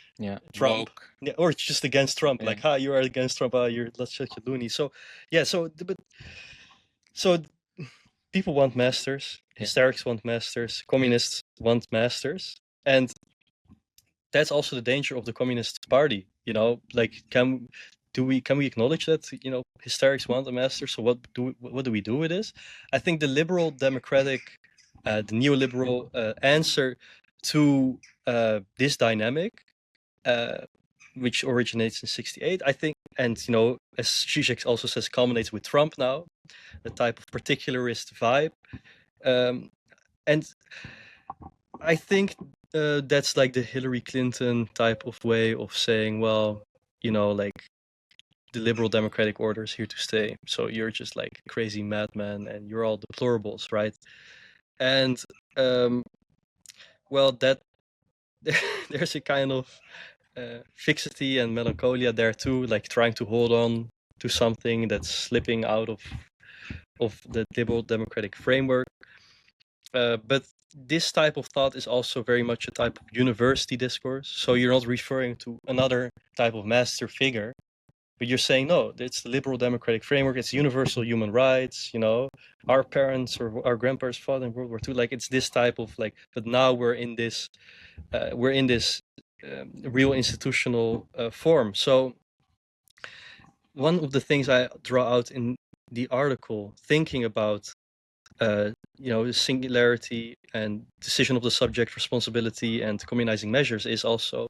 Trump. Woke. Yeah, or just against Trump. Like, you are against Trump, you're such a loony. So, yeah, so people want masters, hysterics want masters, communists want masters, and that's also the danger of the Communist Party. Like can we acknowledge that hysterics want a master? So what do we do with this? I think the liberal democratic, the neoliberal answer to this dynamic, which originates in '68, I think, and as Zizek also says, culminates with Trump now, the type of particularist vibe, and I think that's like the Hillary Clinton type of way of saying, well, like the liberal democratic order is here to stay. So you're just like a crazy madman and you're all deplorables, right? And well, that there's a kind of fixity and melancholia there too, like trying to hold on to something that's slipping out of the liberal democratic framework. But this type of thought is also very much a type of university discourse. So you're not referring to another type of master figure, but you're saying, no, it's the liberal democratic framework. It's universal human rights. Our parents or our grandparents fought in World War II. Like it's this type of like, but now we're in this real institutional form. So one of the things I draw out in the article, thinking about the singularity and decision of the subject, responsibility, and communizing measures is also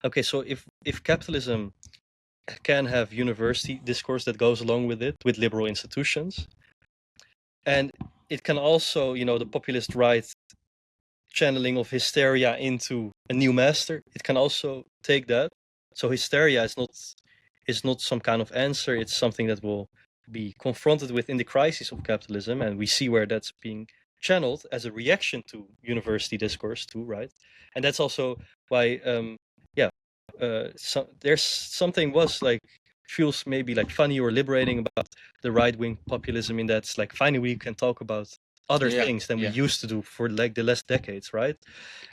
okay. So if capitalism can have university discourse that goes along with it, with liberal institutions, and it can also, the populist right channeling of hysteria into a new master, it can also take that. So hysteria is not some kind of answer. It's something that will be confronted with in the crisis of capitalism, and we see where that's being channeled as a reaction to university discourse too, right? And that's also why there's something feels maybe like funny or liberating about the right-wing populism, in that's like finally we can talk about other things than we used to do for like the last decades, right?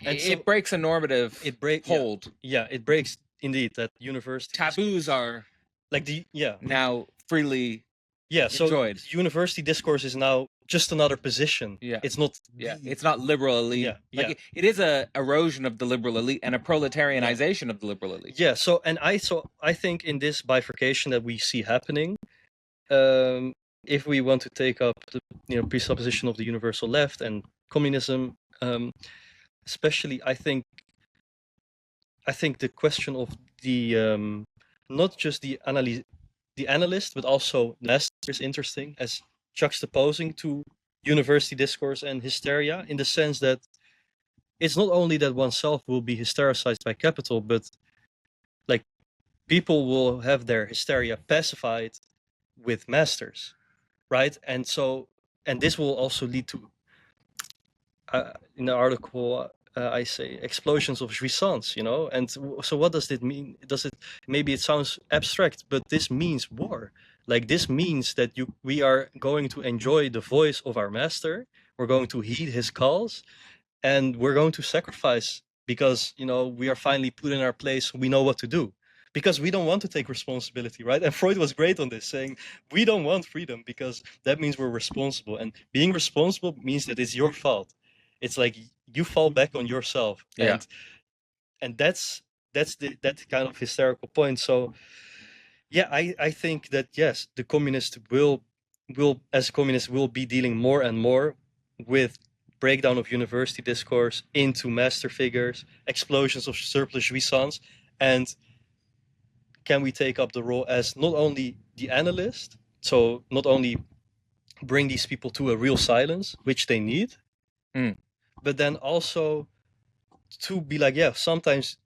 And it breaks a normative hold. It breaks indeed that university taboos are like now freely enjoyed. So university discourse is now just another position. It's not it's not liberal elite. It is a erosion of the liberal elite and a proletarianization of the liberal elite. So I think in this bifurcation that we see happening, if we want to take up the presupposition of the universal left and communism, especially I think the question of the not just the analyst, but also the master is interesting as juxtaposing to university discourse and hysteria, in the sense that it's not only that oneself will be hystericized by capital, but like people will have their hysteria pacified with masters, right? And this will also lead to in the article I say explosions of jouissance, and so what does it mean? Maybe it sounds abstract, but this means war. Like this means that we are going to enjoy the voice of our master, we're going to heed his calls, and we're going to sacrifice because we are finally put in our place, we know what to do, because we don't want to take responsibility, right? And Freud was great on this, saying we don't want freedom because that means we're responsible, and being responsible means that it's your fault. It's like you fall back on yourself, and that's that kind of hysterical point. So I think that yes, the communist will as a communist will be dealing more and more with breakdown of university discourse into master figures, explosions of surplus jouissance, and can we take up the role as not only the analyst, so not only bring these people to a real silence, which they need, but then also to be like, sometimes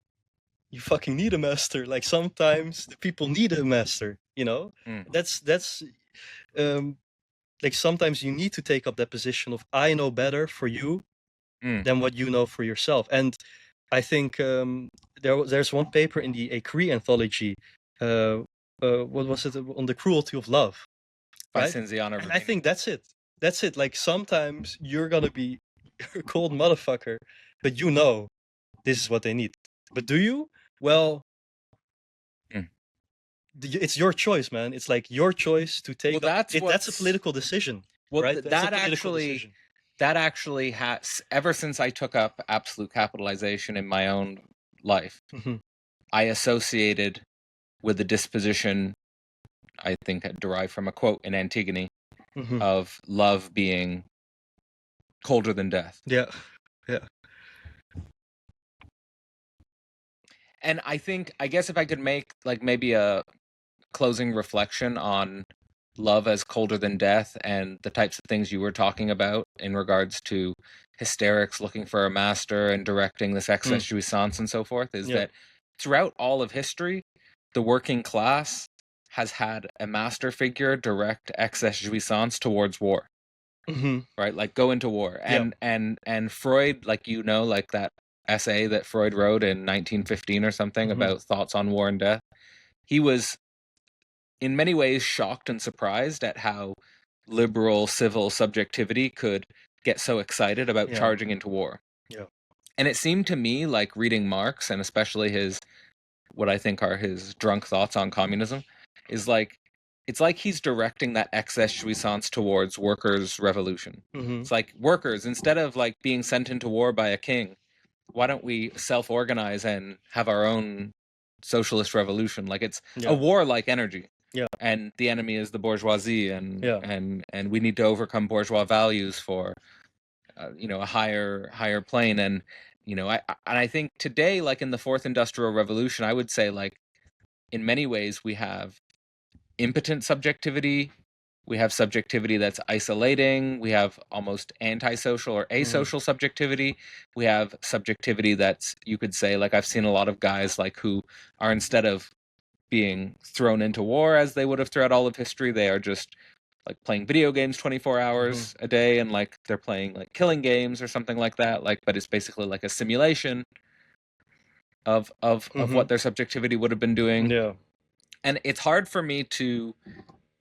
you fucking need a master. Like sometimes the people need a master, that's like sometimes you need to take up that position of I know better for you than what you know for yourself. And I think there's one paper in the Acree anthology, what was it, on the cruelty of love, by right? Cinziano. And I think that's it. Like sometimes you're gonna be a cold motherfucker, but this is what they need. But do you? Well, it's your choice, man. It's like your choice to take. That's a political decision. Well, right? That's a that political actually decision. that actually has, ever since I took up absolute capitalization in my own life, Mhm. I associated with the disposition, I think derived from a quote in Antigone, Mhm. of love being colder than death. Yeah. Yeah. And I guess if I could make like maybe a closing reflection on love as colder than death and the types of things you were talking about in regards to hysterics looking for a master and directing this excess jouissance and so forth, is Yeah. that throughout all of history, the working class has had a master figure direct excess jouissance towards war, Hmm. right? Like go into war. Yeah. And Freud, like like that essay that Freud wrote in 1915 or something Mhm. about thoughts on war and death, he was in many ways shocked and surprised at how liberal civil subjectivity could get so excited about Yeah. charging into war. Yeah. And it seemed to me like reading Marx, and especially his, what I think are his drunk thoughts on communism, is like, it's like he's directing that excess jouissance towards workers' revolution. Mhm. It's like, workers, instead of like being sent into war by a king, why don't we self-organize and have our own socialist revolution? Like it's Yeah. a warlike energy. Yeah. And the enemy is the bourgeoisie, and Yeah. and we need to overcome bourgeois values for a higher plane. And I think today, like in the fourth industrial revolution, I would say, like, in many ways we have impotent subjectivity, we have subjectivity that's isolating, we have almost antisocial or asocial subjectivity, we have subjectivity that's, you could say, like, I've seen a lot of guys like who are, instead of being thrown into war as they would have throughout all of history, they are just like playing video games 24 hours a day, and like they're playing like killing games or something like that, like, but it's basically like a simulation of what their subjectivity would have been doing. Yeah. And it's hard for me to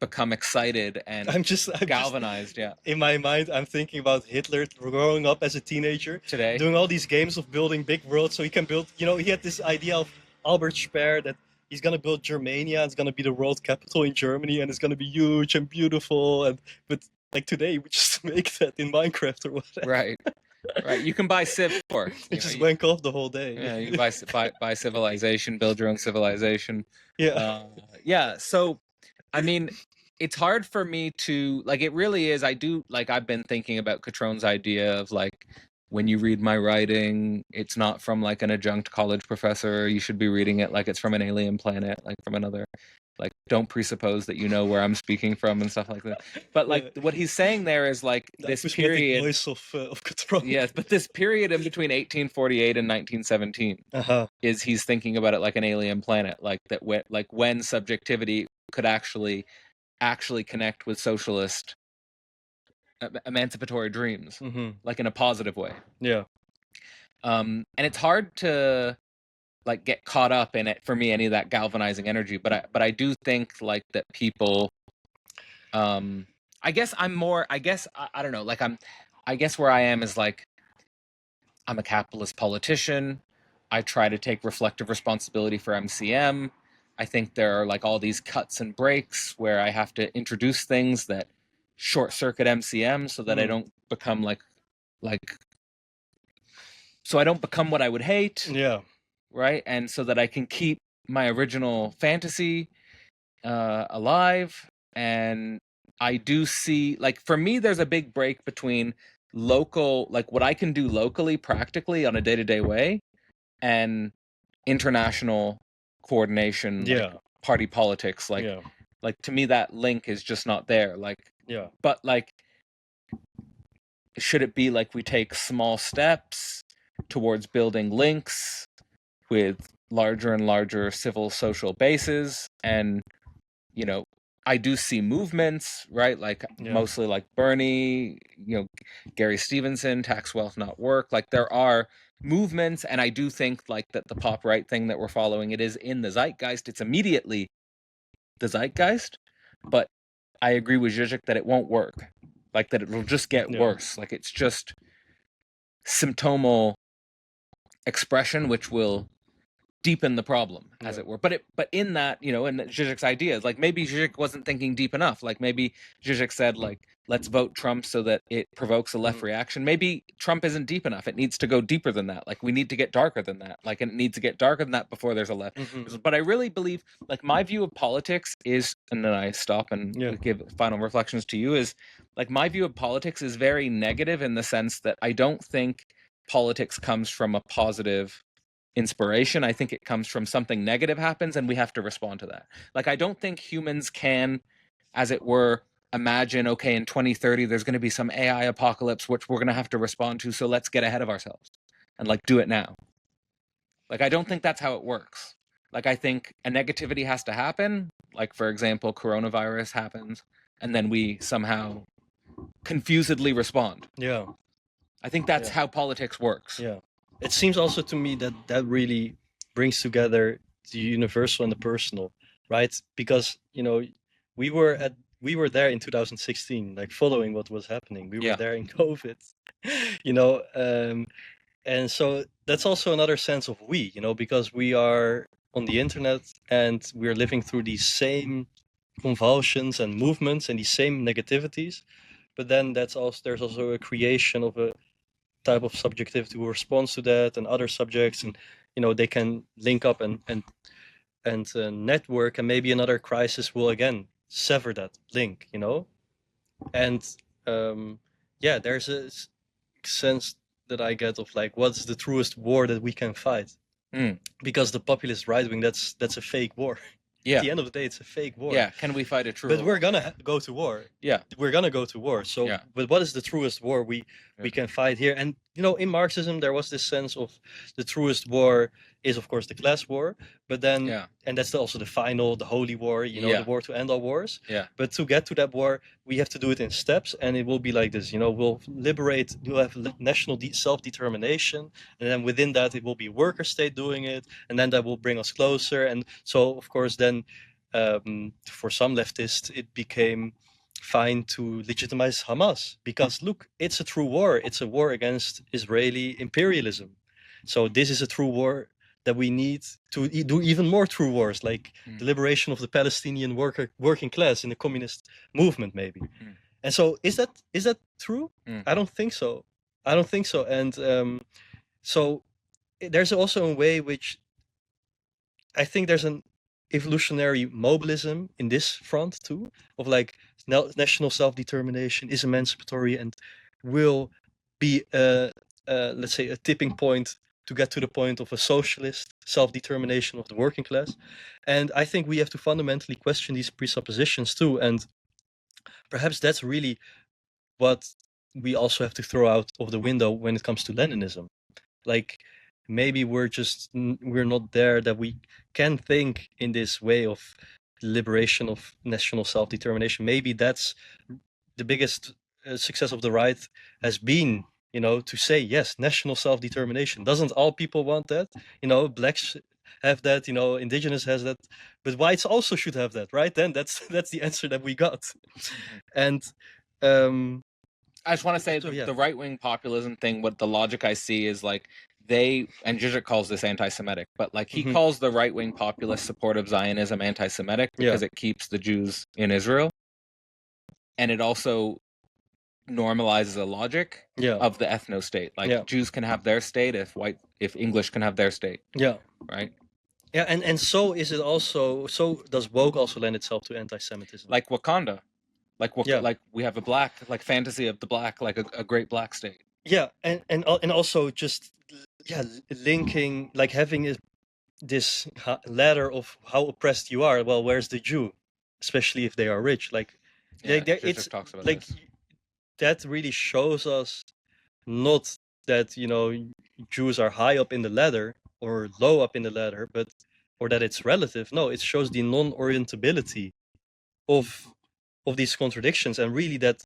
become excited and I'm just galvanized. Yeah, in my mind, I'm thinking about Hitler growing up as a teenager, today. doing all these games of building big worlds so he can build. He had this idea of Albert Speer that he's gonna build Germania. It's gonna be the world capital in Germany, and it's gonna be huge and beautiful. But like today, we just make that in Minecraft or whatever. Right. Right. You can buy Civ 4. You just wank off the whole day. Yeah, you buy Civilization, build your own civilization. Yeah. Yeah. So, I mean, it's hard for me to, like, it really is. I do, like, I've been thinking about Catrone's idea of, like, when you read my writing, it's not from like an adjunct college professor. You should be reading it like it's from an alien planet, like from another. Like, don't presuppose that you know where I'm speaking from and stuff like that. But like what he's saying there is like this period. Voice of Catrone. Yes, but this period in between 1848 and 1917 is, he's thinking about it like an alien planet, like that. When subjectivity could actually connect with socialist emancipatory dreams, like in a positive way. Yeah. And it's hard to like get caught up in it for me, any of that galvanizing energy. But I do think like that people. I guess I'm more. I guess I don't know. Like I guess where I am is like, I'm a capitalist politician. I try to take reflective responsibility for MCM. I think there are like all these cuts and breaks where I have to introduce things that short circuit MCM so that I don't become like so I don't become what I would hate. Yeah. Right. And so that I can keep my original fantasy alive. And I do see, like, for me, there's a big break between local, like what I can do locally, practically on a day-to-day way, and international coordination, like party politics. Like, like to me, that link is just not there. Like, but like, should it be like we take small steps towards building links with larger and larger civil social bases? And I do see movements, right? Like mostly like Bernie, Gary Stevenson, Tax Wealth Not Work. Like there are movements, and I do think like that the pop right thing that we're following, it is in the zeitgeist. It's immediately the zeitgeist, but I agree with Zizek that it won't work. Like that it'll just get worse. Like it's just symptomal expression, which will deepen the problem, as it were. But in that, in Zizek's ideas, like maybe Zizek wasn't thinking deep enough. Like maybe Zizek said, like, let's vote Trump so that it provokes a left reaction. Maybe Trump isn't deep enough. It needs to go deeper than that. Like we need to get darker than that. Like it needs to get darker than that before there's a left. But I really believe, like, my view of politics is, and then I stop and give final reflections to you, is like my view of politics is very negative in the sense that I don't think politics comes from a positive inspiration. I think it comes from something negative happens and we have to respond to that. Like I don't think humans can, as it were, imagine, okay, in 2030 there's going to be some AI apocalypse which we're going to have to respond to, so let's get ahead of ourselves and like do it now. Like I don't think that's how it works. Like I think a negativity has to happen, like for example coronavirus happens, and then we somehow confusedly respond. I think that's how politics works. It seems also to me that that really brings together the universal and the personal, right? Because we were there in 2016, like following what was happening. We were there in COVID, and so that's also another sense of we, because we are on the internet and we're living through these same convulsions and movements and these same negativities. But then there's also a creation of a type of subjectivity who responds to that, and other subjects, and they can link up and network, and maybe another crisis will again sever that link, and there's a sense that I get of like, what's the truest war that we can fight? Because the populist right wing, that's a fake war. At the end of the day, it's a fake war. Can we fight a true war? But we're gonna go to war. We're gonna go to war. So but what is the truest war we can fight here? And in Marxism there was this sense of the truest war is of course the class war, but then and that's also the holy war, the war to end all wars. But to get to that war we have to do it in steps, and it will be like this, we'll have national self-determination, and then within that it will be worker state doing it, and then that will bring us closer. And so of course then for some leftists it became fine to legitimize Hamas, because look, it's a true war. It's a war against Israeli imperialism. So this is a true war that we need to do even more true wars, like the liberation of the Palestinian working class in the communist movement, maybe. And so is that true? I don't think so. And so there's also a way which I think there's an evolutionary mobilism in this front too, of like national self-determination is emancipatory and will be let's say a tipping point to get to the point of a socialist self-determination of the working class. And I think we have to fundamentally question these presuppositions too, and perhaps that's really what we also have to throw out of the window when it comes to Leninism. Like maybe we're not there, that we can think in this way of liberation of national self-determination. Maybe that's the biggest success of the right has been, to say, yes, national self-determination. Doesn't all people want that? Blacks have that, indigenous has that, but whites also should have that, right? Then that's the answer that we got. And I just want to say the right-wing populism thing, what the logic I see is like and Zizek calls this anti-Semitic, but like he calls the right-wing populist support of Zionism anti-Semitic because it keeps the Jews in Israel. And it also normalizes a logic of the ethno-state. Like Jews can have their state if English can have their state. Right? Yeah, and so is it also, so does woke also lend itself to anti-Semitism? Like Wakanda. Like we have a black, like fantasy of the black, like a great black state. Yeah, and also just linking, like having this ladder of how oppressed you are. Well, where's the Jew, especially if they are rich? Like, it's talks about like this. That really shows us not that Jews are high up in the ladder or low up in the ladder, or that it's relative. No, it shows the non-orientability of these contradictions, and really that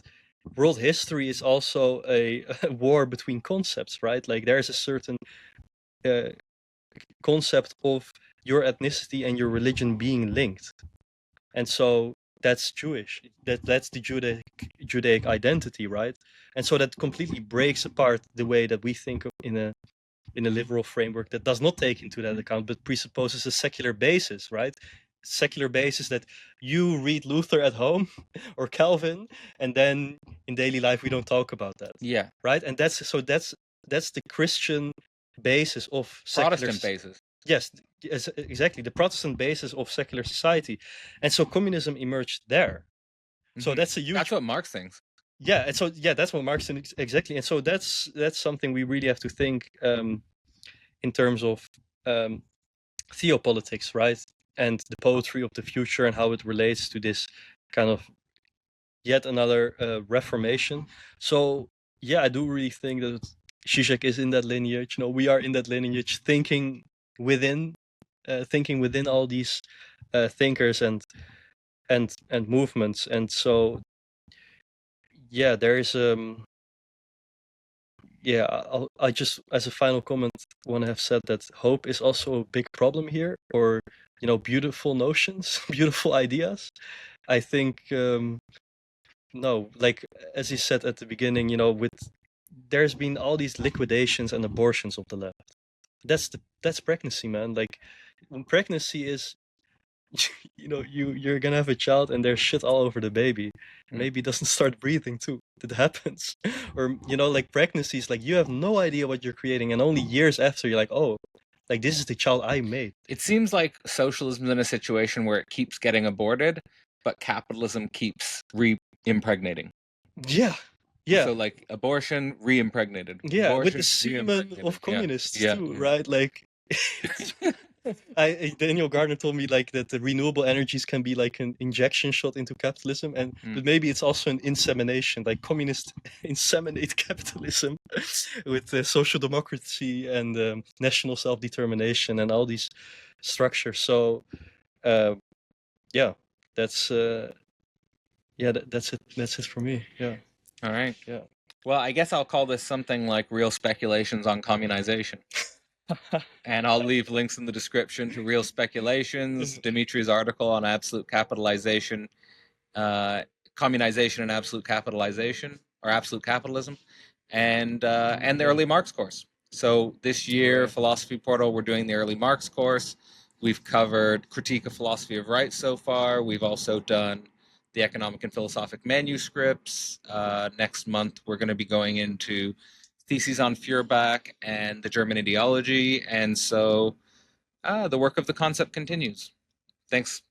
world history is also a war between concepts, right? Like there's a certain concept of your ethnicity and your religion being linked, and so that's Jewish. That's the Judaic identity, right? And so that completely breaks apart the way that we think in a in a liberal framework that does not take into that account, but presupposes a secular basis, right? Secular basis that you read Luther at home or Calvin, and then in daily life we don't talk about that, Yeah. right? And that's the Christian basis of secular Protestant basis. Yes, exactly, the Protestant basis of secular society. And so communism emerged there. So that's a huge. That's what Marx thinks. Yeah, and so that's what Marx thinks exactly. And so that's something we really have to think in terms of theopolitics, right? And the poetry of the future and how it relates to this kind of yet another reformation. So yeah, I do really think that Zizek is in that lineage. We are in that lineage, thinking within all these thinkers and movements. And so yeah, there is I just, as a final comment, want to have said that hope is also a big problem here, or beautiful notions, beautiful ideas. I think no, like as you said at the beginning, there's been all these liquidations and abortions of the left. That's pregnancy, man. Like when pregnancy is you're gonna have a child and there's shit all over the baby. Maybe it doesn't start breathing too. That happens. Or like pregnancies, like you have no idea what you're creating, and only years after you're like, oh, like this is the child I made. It seems like socialism is in a situation where it keeps getting aborted, but capitalism keeps re-impregnating. Yeah. So like abortion, re-impregnated. Yeah, abortion, with the semen of communists too, right? Like Daniel Gardner told me like that the renewable energies can be like an injection shot into capitalism, and but maybe it's also an insemination, like communists inseminate capitalism with social democracy and national self-determination and all these structures. So yeah, that's that's it for me. Yeah. All right. Yeah. Well, I guess I'll call this something like Real Speculations on Communization. And I'll leave links in the description to Real Speculations, Dimitri's article on absolute capitalization, communization and absolute capitalization, or absolute capitalism, and the early Marx course. So this year, Philosophy Portal, we're doing the early Marx course. We've covered Critique of Philosophy of Right so far. We've also done the economic and philosophic manuscripts. Next month, we're going to be going into Theses on Feuerbach and the German ideology. And so the work of the concept continues. Thanks.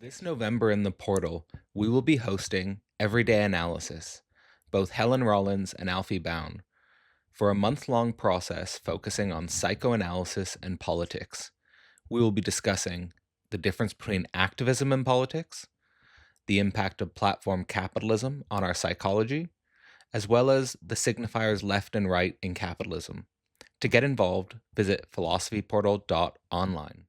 This November in the portal, we will be hosting Everyday Analysis, both Helen Rollins and Alfie Baun, for a month-long process focusing on psychoanalysis and politics. We will be discussing the difference between activism and politics, the impact of platform capitalism on our psychology, as well as the signifiers left and right in capitalism. To get involved, visit philosophyportal.online.